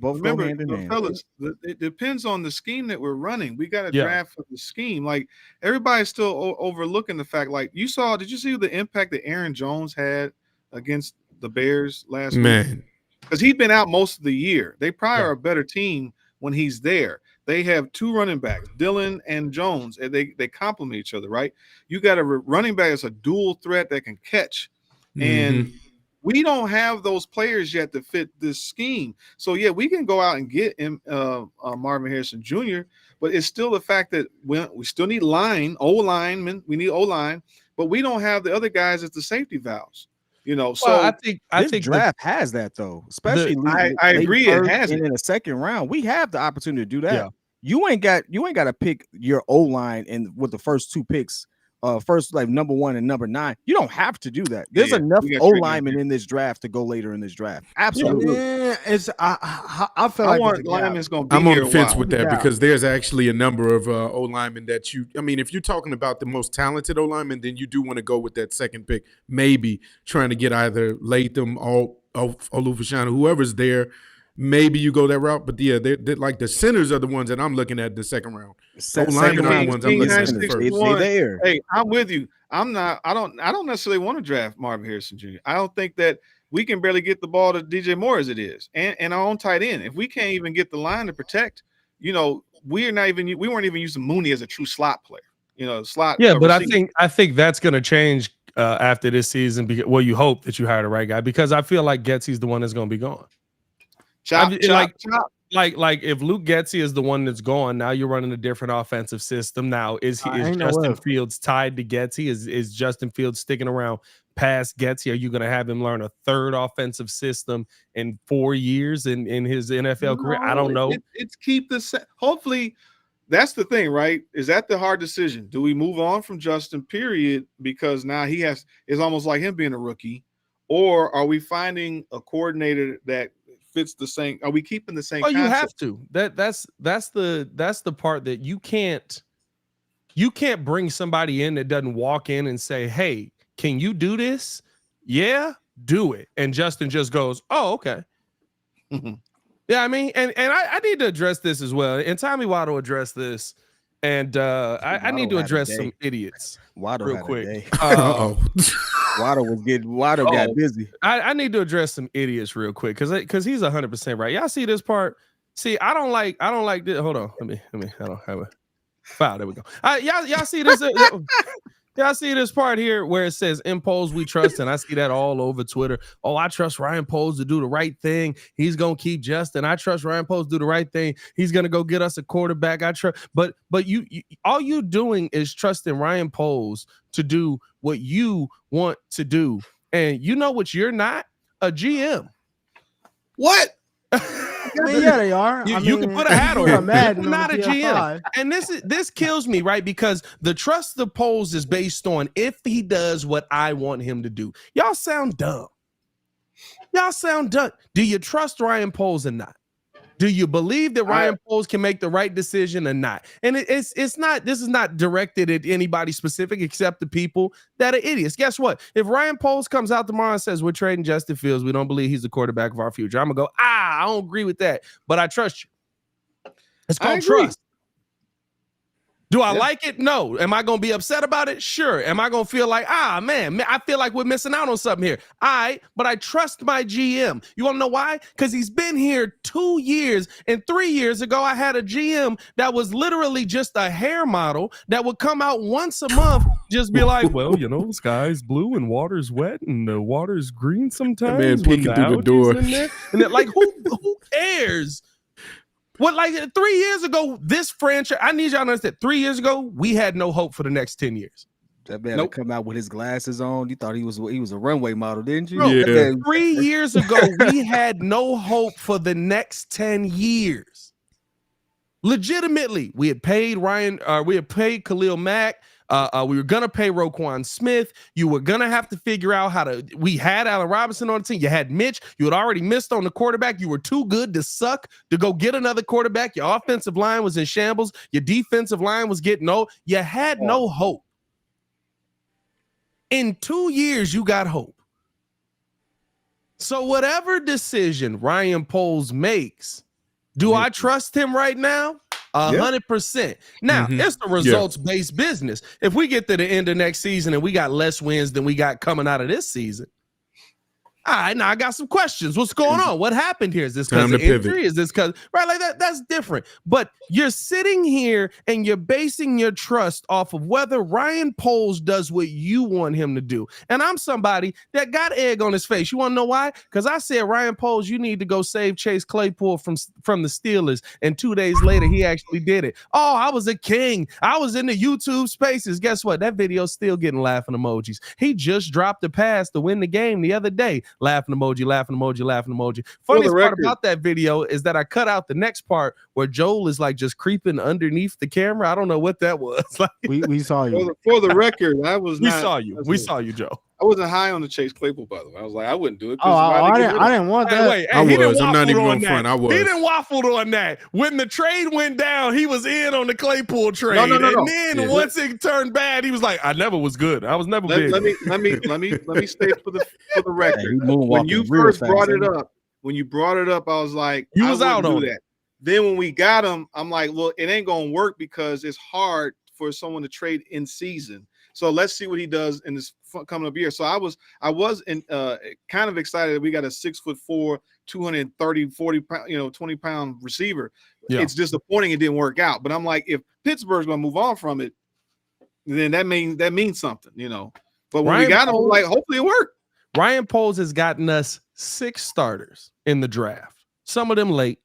fellas, it depends on the scheme that we're running. We got to draft for the scheme. Like everybody's still overlooking the fact. Like did you see the impact that Aaron Jones had against the Bears last week? Because he'd been out most of the year. They probably are a better team when he's there. They have 2 running backs, Dillon and Jones, and they complement each other, right? You got a running back that's a dual threat that can catch, and we don't have those players yet to fit this scheme. So, we can go out and get Marvin Harrison Jr., but it's still the fact that we still need O-linemen. We need O-line, but we don't have the other guys as the safety valves. I think draft has that though, especially I agree. It has in the second round. We have the opportunity to do that. you ain't got to pick your O line and with the first 2 picks, first like number 1 and number 9. You don't have to do that. There's enough we got O straight linemen down in this draft to go later in this draft. Absolutely. Yeah, it's I feel I like want it's a gap. linemen's going to be I'm here on the a fence while. with that Yeah. because there's actually a number of O linemen that if you're talking about the most talented O linemen, then you do want to go with that second pick, maybe trying to get either Latham or Olufashana, whoever's there. Maybe you go that route, but yeah, they're like the centers are the ones that I'm looking at in the second round. Second linemen are the round ones is I'm looking centers. at first. They there. Hey, I'm with you. I don't necessarily want to draft Marvin Harrison Jr. I don't think that we can barely get the ball to DJ Moore as it is, and our own tight end. If we can't even get the line to protect, we weren't even using Mooney as a true slot player. Slot. Yeah, but receiver. I think that's going to change after this season. Because, well, you hope that you hire the right guy because I feel like Getsy's the one that's going to be gone. Chop. Like if Luke Getsy is the one that's gone, now you're running a different offensive system. Now is Justin Fields tied to Getsy? Is Justin Fields sticking around past Getsy? Are you going to have him learn a third offensive system in 4 years in his NFL career? I don't know. It's keep the hopefully. That's the thing, right? Is that the hard decision? Do we move on from Justin, period? Because now it's almost like him being a rookie, or are we finding a coordinator that fits the same? Are we keeping the same? Oh, you have to. That's the part that you can't bring somebody in that doesn't walk in and say, "Hey, can you do this?" Yeah, do it. And Justin just goes, "Oh, okay." Yeah, I mean, and I need to address this as well. And Tommy Waddle addressed this, and I need to address some idiots real quick. Waddle got busy. I need to address some idiots real quick because he's 100% right. Y'all see this part? See, I don't like this. Hold on, let me. I don't have a file. There we go. Y'all see this? Y'all see this part here where it says "In Poles we trust," and I see that all over Twitter. Oh, I trust Ryan Poles to do the right thing. He's gonna keep Justin. I trust Ryan Poles to do the right thing. He's gonna go get us a quarterback. I trust, but you all you doing is trusting Ryan Poles to do what you want to do, and you know what? You're not a GM. What? I mean, yeah, they are. You can put a hat on. You're not a PS5. GM, and this kills me, right? Because the trust of Poles is based on if he does what I want him to do. Y'all sound dumb. Do you trust Ryan Poles or not? Do you believe that Ryan Poles can make the right decision or not? And it's not. This is not directed at anybody specific except the people that are idiots. Guess what? If Ryan Poles comes out tomorrow and says we're trading Justin Fields, we don't believe he's the quarterback of our future, I'm gonna go. I don't agree with that, but I trust you. It's called trust. Do I like it? No. Am I going to be upset about it? Sure. Am I going to feel like, man, I feel like we're missing out on something here? But I trust my GM. You want to know why? Because he's been here 2 years, and 3 years ago, I had a GM that was literally just a hair model that would come out once a month, just be like, well, the sky's blue and water's wet and the water's green sometimes. That man peeking through the door. And then, like, who cares? What, like 3 years ago, this franchise, I need y'all to understand, 3 years ago, we had no hope for the next 10 years. That man would come out with his glasses on. You thought he was a runway model, didn't you? Bro, yeah. 3 years ago, we had no hope for the next 10 years. Legitimately, we had paid Khalil Mack. We were going to pay Roquan Smith. You were going to have to figure out we had Allen Robinson on the team. You had Mitch. You had already missed on the quarterback. You were too good to suck to go get another quarterback. Your offensive line was in shambles. Your defensive line was getting old. You had no hope. In 2 years, you got hope. So whatever decision Ryan Poles makes, do I trust him right now? 100%. Now, it's the results-based business. If we get to the end of next season and we got less wins than we got coming out of this season, all right, now I got some questions. What's going on? What happened here? Is this because of injury? Is this because like that? That's different. But you're sitting here and you're basing your trust off of whether Ryan Poles does what you want him to do. And I'm somebody that got egg on his face. You want to know why? Because I said, Ryan Poles, you need to go save Chase Claypool from the Steelers. And 2 days later, he actually did it. Oh, I was a king. I was in the YouTube spaces. Guess what? That video's still getting laughing emojis. He just dropped a pass to win the game the other day. laughing emoji, laughing emoji, laughing emoji. For the Funniest part record- about that video is that I cut out the next part where Joel is like just creeping underneath the camera. I don't know what that was. Like, We saw you. For the record, I was we not. saw you. We saw you, Joe. I wasn't high on the Chase Claypool, by the way. I was like, I wouldn't do it. Oh, I didn't want that. Wait, I he didn't was. I'm not waffle even on going that. front. I was. He didn't waffle on that. When the trade went down, he was in on the Claypool trade. No. And then Yeah. once it turned bad, he was like, I never was good. I was never big. Let me say for the record. he moonwalking When you real first fast, brought ain't it he? up, I was like, You I was wouldn't out do on that. Then when we got him, I'm like, well, it ain't gonna work because it's hard for someone to trade in season. So let's see what he does in this coming up year. So I was kind of excited that we got a 6'4", 230, 40 pound, 20 pound receiver. Yeah. It's disappointing it didn't work out. But I'm like, if Pittsburgh's gonna move on from it, then that means something, But when we got him, like, hopefully it worked. Ryan Poles has gotten us 6 starters in the draft. Some of them late.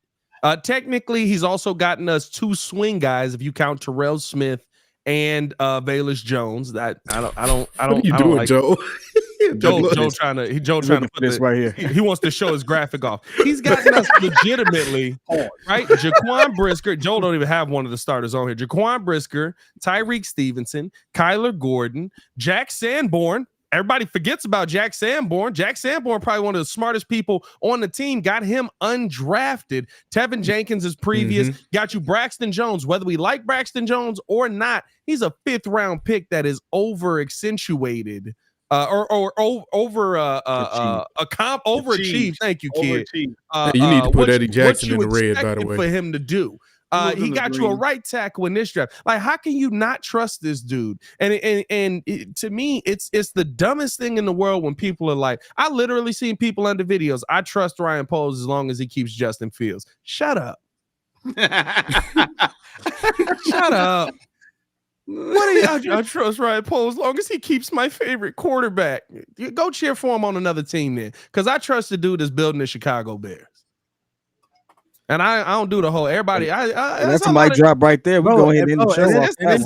Technically, he's also gotten us 2 swing guys if you count Terrell Smith and Velus Jones. That I don't. What are you doing, like, Joe? Joe trying to put this right here. He wants to show his graphic off. He's gotten us legitimately right. Jaquan Brisker. Joel don't even have one of the starters on here. Jaquan Brisker, Tyreek Stevenson, Kyler Gordon, Jack Sanborn. Everybody forgets about Jack Sanborn. Jack Sanborn, probably one of the smartest people on the team, got him undrafted. Tevin Jenkins is previous. Got you Braxton Jones. Whether we like Braxton Jones or not, he's a 5th round pick that is over accentuated. Overachieved. Thank you, kid. You need to put Eddie Jackson in the red, by the way. For him to do. He got you a right tackle in this draft. Like, how can you not trust this dude? And to me, it's the dumbest thing in the world when people are like, I literally seen people under videos. I trust Ryan Poles as long as he keeps Justin Fields. Shut up. Shut up. What do I trust Ryan Poles as long as he keeps my favorite quarterback? You go cheer for him on another team then, because I trust the dude that's building the Chicago Bears. And I don't do the whole everybody. That's a mic drop right there. We go ahead and end the show.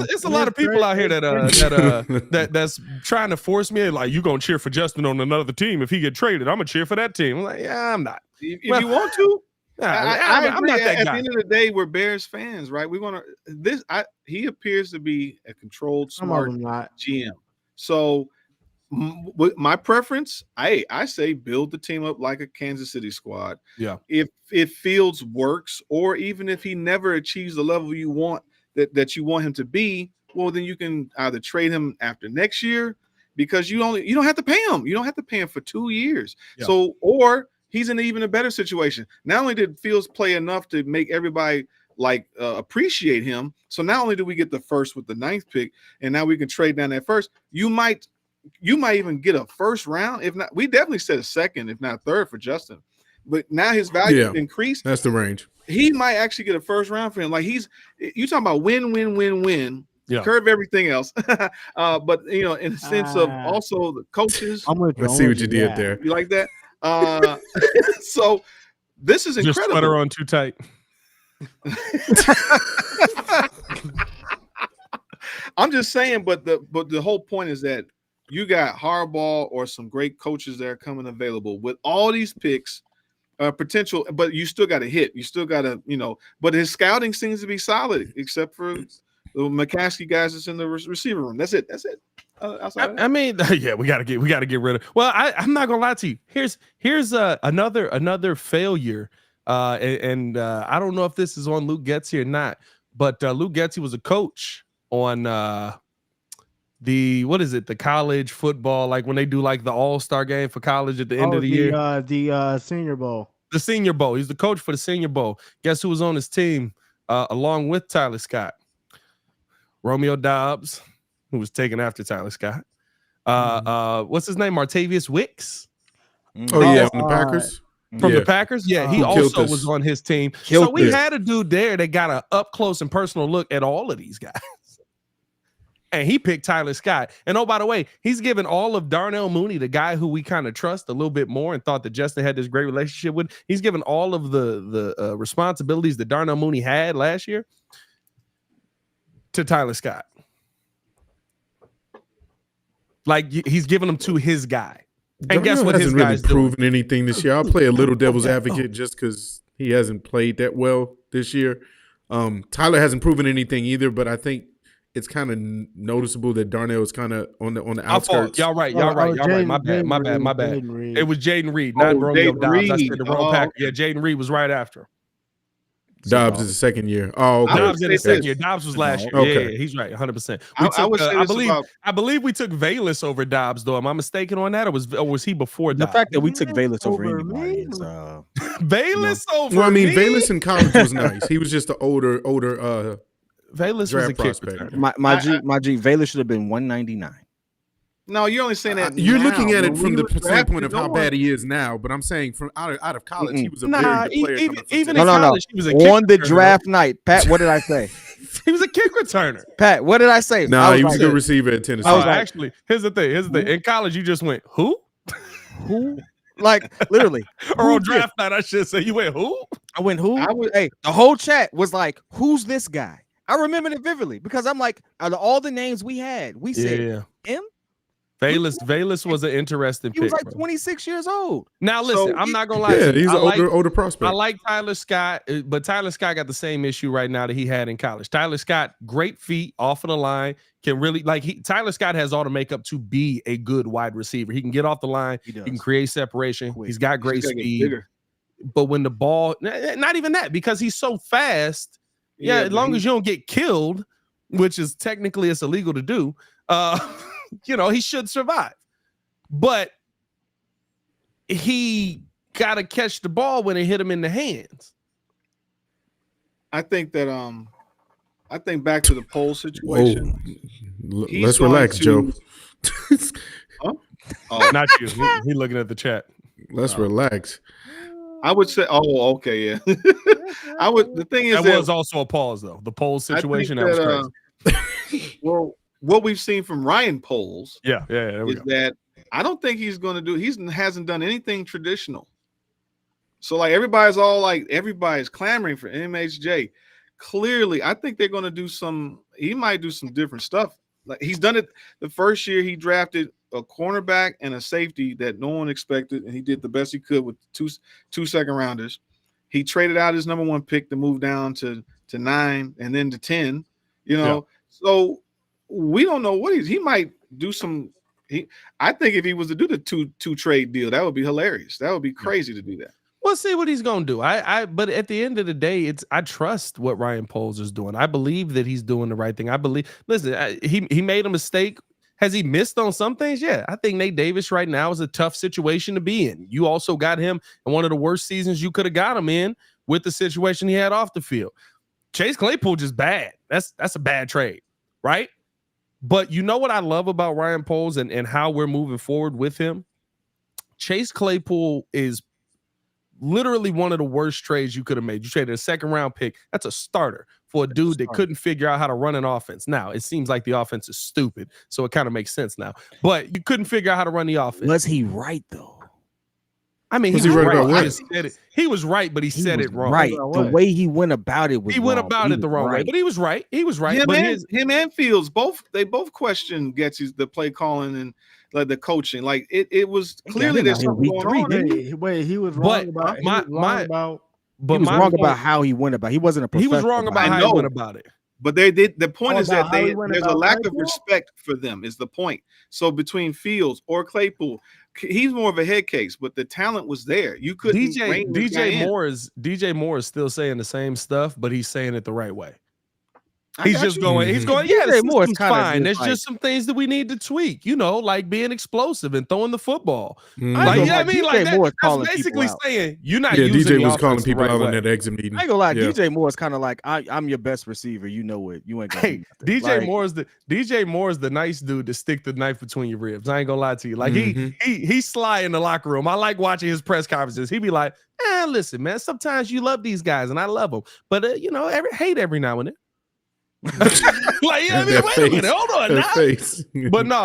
It's a lot of people out here that's trying to force me, like, you gonna cheer for Justin on another team. If he get traded, I'm gonna cheer for that team. I'm like, yeah, I'm not. If you want to, I'm agree. not that At guy. the end of the day, we're Bears fans, right? We want to. He appears to be a controlled, smart GM. So, my preference, I say build the team up like a Kansas City squad. Yeah. If Fields works, or even if he never achieves the level you want that you want him to be, well, then you can either trade him after next year, because you don't have to pay him. You don't have to pay him for 2 years. Yeah. So, or he's in even a better situation. Not only did Fields play enough to make everybody appreciate him, so not only do we get the first with the 9th pick, and now we can trade down that first. You might even get a first round. If not, we definitely said a second, if not third, for Justin. But now his value increased. That's the range. He might actually get a first round for him. Like, you talking about win. Yeah. Curve everything else. But in the sense of also the coaches. Let's see what you did there. You like that? So this is incredible. Just sweater on too tight. I'm just saying, but the whole point is that you got Harbaugh or some great coaches that are coming available with all these picks, potential, but you still got to hit. You still got to, but his scouting seems to be solid, except for the McCaskey guys that's in the receiver room. That's it. I mean, yeah, we gotta get rid of. Well, I'm not gonna lie to you. Here's another failure. And I don't know if this is on Luke Getsy or not, but Luke Getsy was a coach on the college football, like when they do like the all-star game for college at the end of the year. The Senior Bowl. The Senior Bowl. He's the coach for the Senior Bowl. Guess who was on his team along with Tyler Scott? Romeo Dobbs, who was taken after Tyler Scott. What's his name? Martavius Wicks. Oh yeah, from the Packers. From the Packers, yeah, he also was on his team. So we had a dude there that got an up close and personal look at all of these guys. And he picked Tyler Scott. And oh, by the way, he's given all of Darnell Mooney, the guy who we kind of trust a little bit more and thought that Justin had this great relationship with. He's given all of the responsibilities that Darnell Mooney had last year to Tyler Scott. Like, he's giving them to his guy. And guess what his hasn't really guy's doing? proven anything this year. I'll play a little devil's advocate just because he hasn't played that well this year. Tyler hasn't proven anything either, but I think it's kind of noticeable that Darnell is kind of on the outskirts. Y'all right. My bad. It was Jaden Reed, not Romeo Jaden Dobbs. I said Reed. the wrong pack. Yeah, Jaden Reed was right after him. Dobbs is the second year. Oh, okay. Dobbs in the second year. Dobbs was last year. Okay. Yeah, he's right, 100%. I believe we took Valus over Dobbs, though. Am I mistaken on that, or was he before The Dobbs? fact that we took Valus over anybody is Valus over. Well, I mean, me? Valus in college was nice. He was just an older Valus was a draft kick prospect. returner. my G Valus should have been 199. No, you're only saying that. You're now. looking at it When from we the were standpoint of drafting, how no bad one- he is now, but I'm saying from out of college, he was a Nah, very good player. even No, in no, no. college, he was a kick On the returner. draft night, Pat, what did I say? He was a kick returner. Pat, what did I say? Nah, I he was a good like, receiver at Tennessee. I was like, Actually, here's the thing. In college, you just went, who? who? Like, literally. Or who on did? draft night, I should say, you went, who? I went, who? Hey, the whole chat was like, who's this guy? I remember it vividly because I'm like, out of all the names we had, we said him. Valus was an interesting He pick. was like bro. 26 years old. Now listen, I'm not gonna lie. Yeah, to you. he's an older prospect. I like Tyler Scott, but Tyler Scott got the same issue right now that he had in college. Tyler Scott, great feet off of the line, can really Tyler Scott has all the makeup to be a good wide receiver. He can get off the line, he can create separation. Quick. He's got great He's gotta get speed. bigger. But when the ball, not even that, because he's so fast. Yeah, as long as you don't get killed, which is technically it's illegal to do, he should survive. But he got to catch the ball when it hit him in the hands. I think that I think back to the poll situation. He's Let's going relax, to- Joe. Oh, Not you. He looking at the chat. Let's relax. I would say, okay, yeah. The thing is That was also a pause, though. The poll situation, that was crazy. Well, what we've seen from Ryan Poles Yeah, there we is go. that I don't think he's going to do. He hasn't done anything traditional. So everybody's clamoring for MHJ. Clearly, I think they're going to do some. He might do some different stuff. Like he's done it the first year. He drafted a cornerback and a safety that no one expected, and he did the best he could with two second rounders. He traded out his number one pick to move down to 9 and then to 10. So we don't know what he might do some. I think if he was to do the two trade deal, that would be hilarious. That would be crazy to do that. We'll see what he's gonna do. But at the end of the day, I trust what Ryan Poles is doing. I believe that he's doing the right thing. I believe. Listen, he made a mistake. Has he missed on some things? Yeah, I think Nate Davis right now is a tough situation to be in. You also got him in one of the worst seasons you could have got him in with the situation he had off the field. Chase Claypool just bad. That's a bad trade, right? But you know what I love about Ryan Poles and how we're moving forward with him? Chase Claypool is literally one of the worst trades you could have made. You traded a second round pick. That's a starter for a dude that couldn't figure out how to run an offense. Now, it seems like the offense is stupid, so it kind of makes sense now. But you couldn't figure out how to run the offense. Was he right, though? I mean, Was he he was right right. about what? He just said it. He was right, but he said it wrong. Right. The way he went about it was He went wrong. about it the wrong way, but he was right. He was right. Him and Fields both question Getsy's the play calling and like the coaching. Like it was clearly there's something going on. Wait, he was wrong about. He was wrong about how he went about it. He wasn't a professional. He was wrong about how he went about it. But they did. The point is that there's a lack of Claypool? respect for them. Is the point? So between Fields or Claypool, he's more of a head case, but the talent was there. You couldn't. DJ Moore is still saying the same stuff, but he's saying it the right way. He's going. Yeah, DJ the Moore is system's kinda fine. just There's like- just some things that we need to tweak. Like being explosive and throwing the football. I Like, ain't you know what I gonna mean? lie, Like DJ Moore is that's calling basically people out. saying you're not Yeah, using DJ the was calling offense the people right out way. in that exit meeting. I ain't gonna lie, Yeah. DJ Moore is kind of like I'm your best receiver. You know it. You ain't gonna Hey, do nothing. DJ Moore is the nice dude to stick the knife between your ribs. I ain't gonna lie to you. Like he's sly in the locker room. I like watching his press conferences. He be like, listen, man, sometimes you love these guys and I love them, but hate every now and then. Like, wait a minute, hold on now. But no,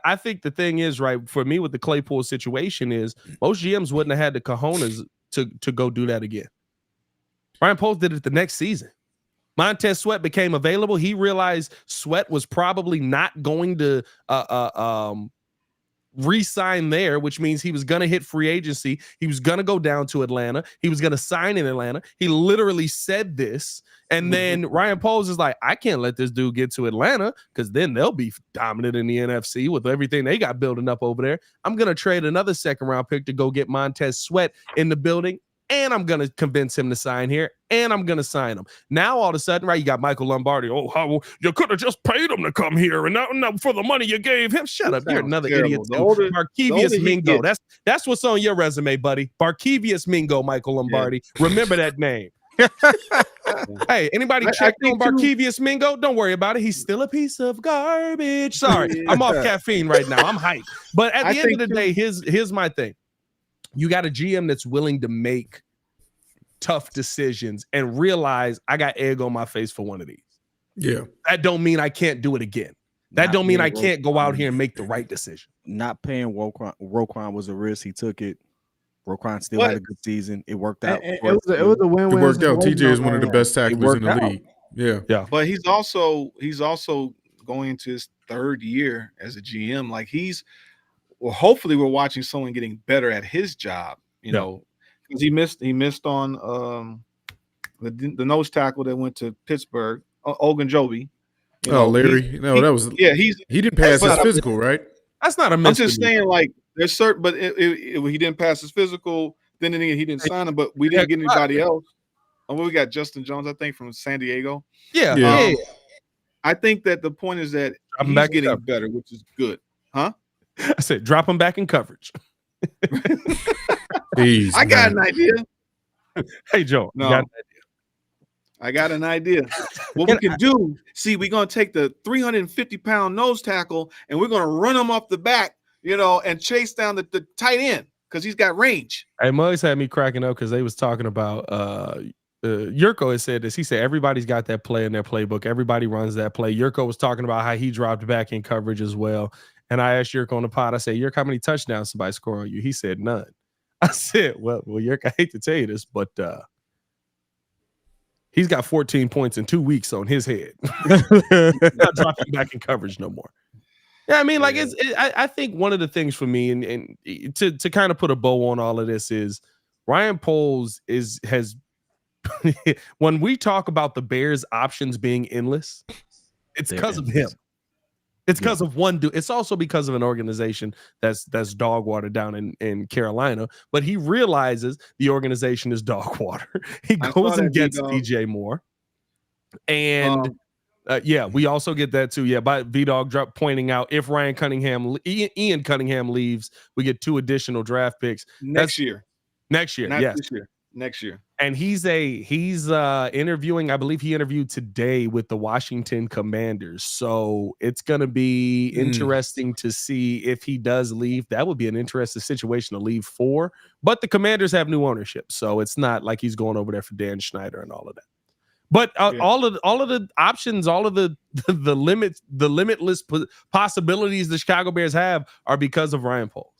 I think the thing is, right, for me with the Claypool situation is most GMs wouldn't have had the cojones to go do that again. Ryan Poles did it the next season. Montez Sweat became available. He realized Sweat was probably not going to re-sign there, which means he was going to hit free agency. He was going to go down to Atlanta. He was going to sign in Atlanta. He literally said this. And then Ryan Poles is like, I can't let this dude get to Atlanta because then they'll be dominant in the NFC with everything they got building up over there. I'm going to trade another second-round pick to go get Montez Sweat in the building, and I'm going to convince him to sign here, and I'm going to sign him. Now, all of a sudden, right, you got Michael Lombardi. Oh, how you could have just paid him to come here, and not for the money you gave him. Shut up. You're another idiot, too. Barkevious Mingo. That's what's on your resume, buddy. Barkevious Mingo, Michael Lombardi. Yeah. Remember that name. Hey, anybody check on Barkevious Mingo? Don't worry about it. He's still a piece of garbage. Sorry, I'm off caffeine right now. I'm hyped. But at the end of the day, here's my thing. You got a GM that's willing to make tough decisions and realize I got egg on my face for one of these. Yeah. That don't mean I can't do it again. That don't mean I can't go out here and make the right decision. Not paying Roquan was a risk. He took it. Roquan still had a good season. It worked out. It was a win-win. It worked out. TJ is one of the best tacklers in the league. Yeah. But he's also going into his third year as a GM. Like hopefully we're watching someone getting better at his job, you know, because he missed on the nose tackle that went to Pittsburgh, Ogunjobi. Larry. He didn't pass his physical, right? That's not a miss. I'm just saying, like, there's certain, but he didn't pass his physical. Then he didn't sign him, but we didn't get anybody else. And we got Justin Jones, I think, from San Diego. Yeah. I think that the point is that he's getting better, which is good. Huh? I said, drop him back in coverage. I got an idea. Hey, Joe. No. I got an idea. What we can do, we're going to take the 350-pound nose tackle and we're going to run him off the back, and chase down the tight end because he's got range. Hey, Muggs had me cracking up because they was talking about Yurko had said this. He said everybody's got that play in their playbook. Everybody runs that play. Yurko was talking about how he dropped back in coverage as well. And I asked Yurko on the pod, I said, Yurko, how many touchdowns somebody score on you? He said none. I said, well, Yurko, I hate to tell you this, but he's got 14 points in 2 weeks on his head. Not dropping back in coverage no more. Yeah, I mean, like I think one of the things for me, and to kind of put a bow on all of this, is Ryan Poles has when we talk about the Bears' options being endless, it's because of him. It's because of one dude. It's also because of an organization that's dog water down in Carolina. But he realizes the organization is dog water. He goes and gets DJ Moore, and we also get that too. Yeah, by V-Dog pointing out if Ian Cunningham leaves, we get 2 additional draft picks next year. Next year, not yes. This year. Next year. And he's interviewing, I believe he interviewed today with the Washington Commanders. So it's going to be interesting to see if he does leave. That would be an interesting situation to leave for. But the Commanders have new ownership, so it's not like he's going over there for Dan Schneider and all of that. But all of the options, all of the limitless possibilities the Chicago Bears have are because of Ryan Poles.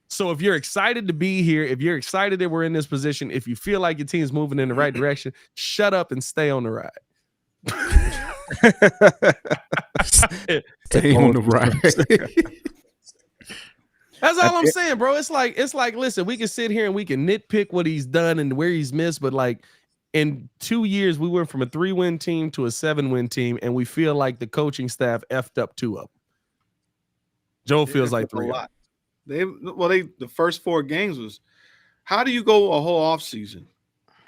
So if you're excited to be here, if you're excited that we're in this position, if you feel like your team's moving in the right direction, shut up and stay on the ride. Stay on the ride. That's all I'm saying, bro. It's like, listen, we can sit here and we can nitpick what he's done and where he's missed, but like in 2 years, we went from a 3-win team to a 7-win team, and we feel like the coaching staff effed up 2 of them. Joe feels like 3 a lot. The first 4 games was, how do you go a whole offseason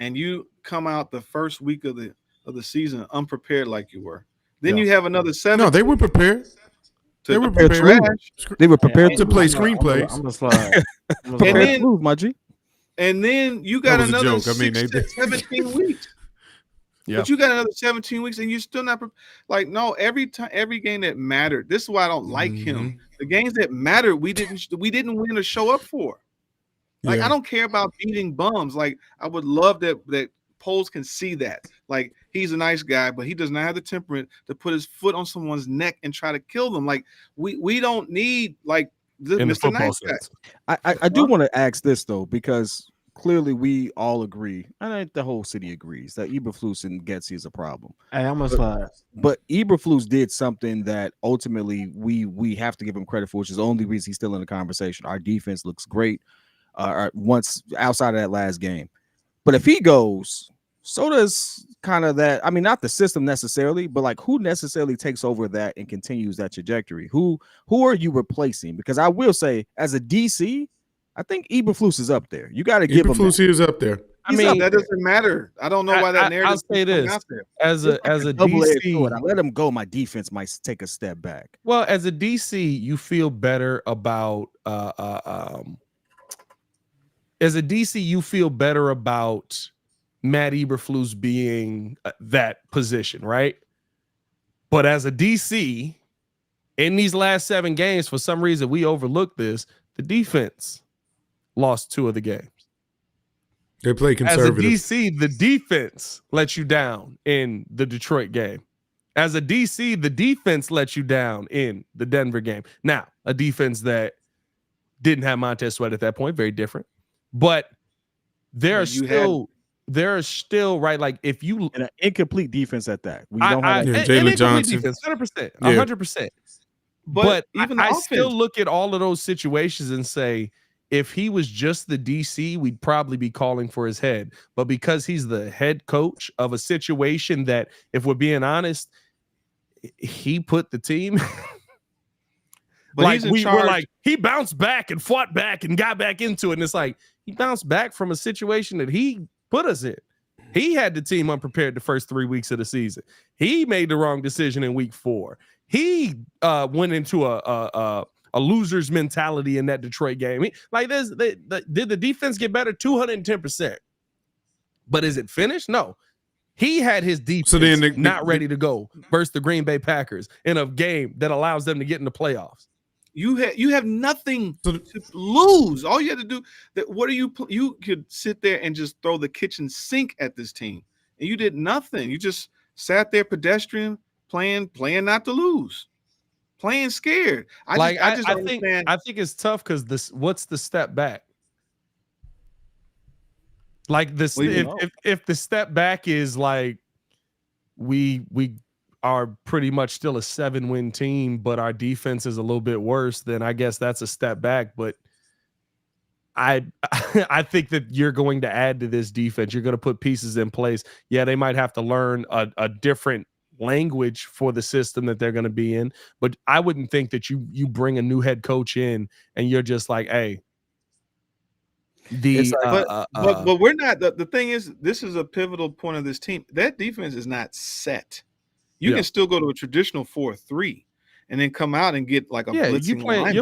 and you come out the first week of the season unprepared like you were? Then you have another 7. No, they were prepared. They were prepared. They were prepared to play screenplays. I'm gonna slide. And then move, my G. And then you got another 17 weeks. Yeah. But you got another 17 weeks and you're still not like, no, every game that mattered. This is why I don't like him. The games that mattered, we didn't win or show up for. Like, I don't care about beating bums. Like, I would love that Poles can see that. Like, he's a nice guy, but he does not have the temperament to put his foot on someone's neck and try to kill them. Like, we don't need like Mr. Nice Guy. I do want to ask this though, because clearly we all agree, and I think the whole city agrees that Eberflus and Getsy is a problem. Hey, I'm gonna slide. But Eberflus did something that ultimately we have to give him credit for, which is the only reason he's still in the conversation. Our defense looks great once outside of that last game. But if he goes, so does kind of that. I mean, not the system necessarily, but like who necessarily takes over that and continues that trajectory? Who are you replacing? Because I will say, as a DC, I think Eberflus is up there. You got to give him Eberflus is up there. I mean, that doesn't matter. I don't know why that narrative. I'll say this out there. as a double-edged DC. sword. I let him go. My defense might take a step back. Well, as a DC, you feel better about as a DC, you feel better about Matt Eberflus being that position, right? But as a DC, in these last 7 games, for some reason we overlooked this. The defense lost 2 of the games. They play conservative. As a DC, the defense let you down in the Detroit game. As a DC, the defense let you down in the Denver game. Now, a defense that didn't have Montez Sweat at that point, very different. But there are still right. Like if you and an incomplete defense at that, we don't have Jalen Johnson, defense, 100%, 100%. But even I still look at all of those situations and say, if he was just the DC, we'd probably be calling for his head. But because he's the head coach of a situation that, if we're being honest, he put the team. But like we were like, he bounced back and fought back and got back into it. And it's like, he bounced back from a situation that he put us in. He had the team unprepared the first 3 weeks of the season. He made the wrong decision in week 4. He went into a loser's mentality in that Detroit game. Like this, did the defense get better? 210%. But is it finished? No. He had his defense not ready to go versus the Green Bay Packers in a game that allows them to get in the playoffs. You have nothing to lose. All you had to do you could sit there and just throw the kitchen sink at this team, and you did nothing. You just sat there pedestrian, playing not to lose, playing scared. I think it's tough because what's the step back? Like this, if the step back is like we are pretty much still a 7-win team, but our defense is a little bit worse, then I guess that's a step back. But I think that you're going to add to this defense. You're going to put pieces in place. Yeah, they might have to learn a different language for the system that they're going to be in. But I wouldn't think that you bring a new head coach in and you're just like, hey, but we're not. The thing is, this is a pivotal point of this team. That defense is not set. You can still go to a traditional 4-3 and then come out and get like a blitzing linebacker.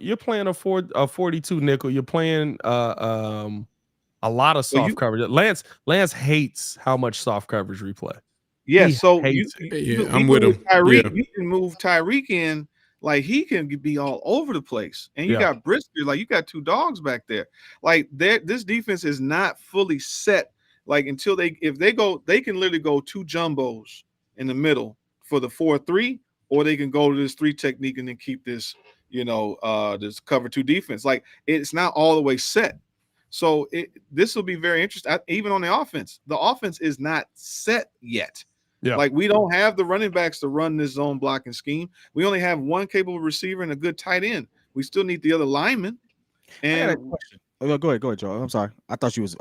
You're playing a 42 nickel. You're playing a lot of soft coverage. Lance hates how much soft coverage we play. Yeah, I'm with him. Tyreek, you can move Tyreek in, like he can be all over the place. And you got Brisker, like you got 2 dogs back there. Like this defense is not fully set. Like until they can literally go 2 jumbos in the middle for the 4-3, or they can go to this 3 technique and then keep this, this cover 2 defense. Like it's not all the way set. So this will be very interesting. Even on the offense is not set yet. Yeah. Like we don't have the running backs to run this zone blocking scheme. We only have 1 capable receiver and a good tight end. We still need the other lineman. And I got a question. Go ahead, Joe. I'm sorry. I thought you was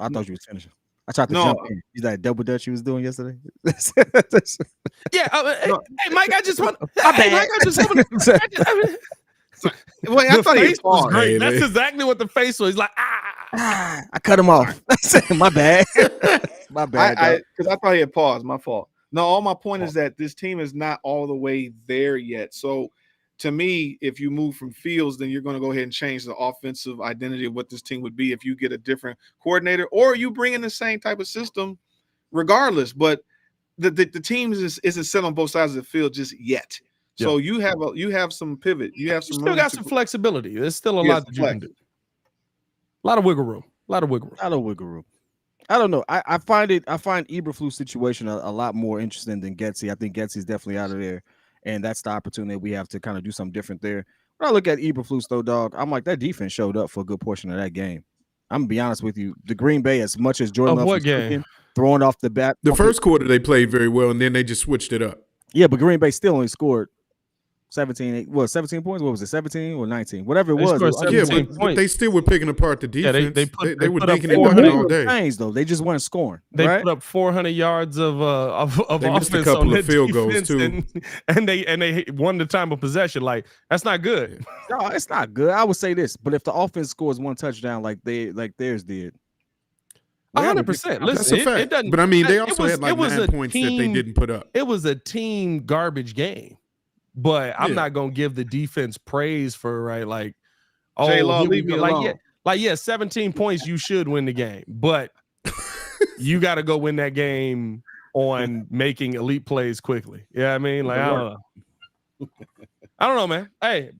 finishing. I tried to jump in. Is that double dutch you was doing yesterday? Yeah. Hey, Mike, I just want. Mike, I just want. Wait, I thought he was great. That's exactly what the face was. He's like, I cut him off. My bad. My bad. Because I thought he had paused. My fault. No, all my point is that this team is not all the way there yet. So, to me, if you move from Fields, then you're going to go ahead and change the offensive identity of what this team would be if you get a different coordinator, or you bring in the same type of system regardless. But the team isn't set on both sides of the field just yet. Yep. So you have some pivot. You have some. You still got some flexibility. There's still a lot that you can do. A lot of wiggle room. I don't know. I find Eberflus' situation a lot more interesting than Getsy. I think Getsy's definitely out of there. And that's the opportunity we have to kind of do something different there. When I look at Eberflus, though, dog, I'm like, that defense showed up for a good portion of that game. I'm gonna be honest with you. The Green Bay, as much as Jordan Of Love what was game? cooking, throwing off the bat. The first quarter they played very well, and then they just switched it up. Yeah, but Green Bay still only scored 17 points. What was it? 17 or 19? Whatever it They was. scored It was 17 but they still were picking apart the Yeah, defense. they were put up dinking and 400 dunking all day. changed, though. They just weren't scoring. They right? put up 400 yards of They missed a offense couple on of their field goals, defense, too. and they won the time of possession. Like, that's not good. No, it's not good. I would say this, but if the offense scores one touchdown like theirs did, 100%. Listen, That's a fact. it doesn't. But I mean, they it also was- had it like was 9 a points that they team- didn't put up. It was a team garbage game, but I'm Yeah. not gonna give the defense praise for like, J-Law, here we leave me go. alone. 17 points, you should win the game, but you got to go win that game on making elite plays quickly. Yeah, I mean, like, I don't know, man. Hey,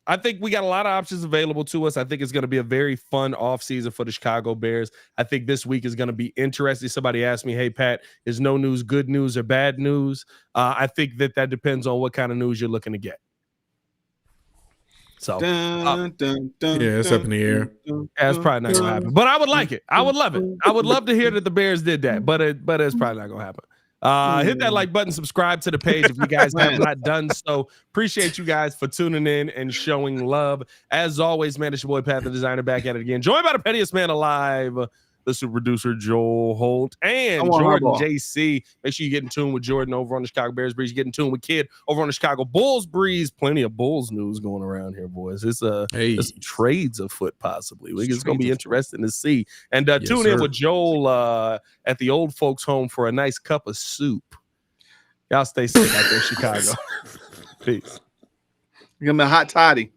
I think we got a lot of options available to us. I think it's going to be a very fun offseason for the Chicago Bears. I think this week is going to be interesting. Somebody asked me, hey, Pat, is no news good news or bad news? I think that depends on what kind of news you're looking to get. So, Dun, dun, dun, Yeah, it's up in the air. that's probably not going to happen. But I would like it. I would love it. I would love to hear that the Bears did that, but it's probably not going to happen. Hit that like button, subscribe to the page if you guys have not done so. Appreciate you guys for tuning in and showing love. As always, man, it's your boy Pat the Designer back at it again. Joined by the pettiest man alive, the super producer Joel Holt and Jordan Harbaugh. JC. Make sure you get in tune with Jordan over on the Chicago Bears Breeze. Get in tune with Kid over on the Chicago Bulls Breeze. Plenty of Bulls news going around here, boys. It's there's some trades afoot possibly. It's going to be interesting to see. And tune in with Joel at the old folks home for a nice cup of soup. Y'all stay safe out there in Chicago. Peace. Give me a hot toddy.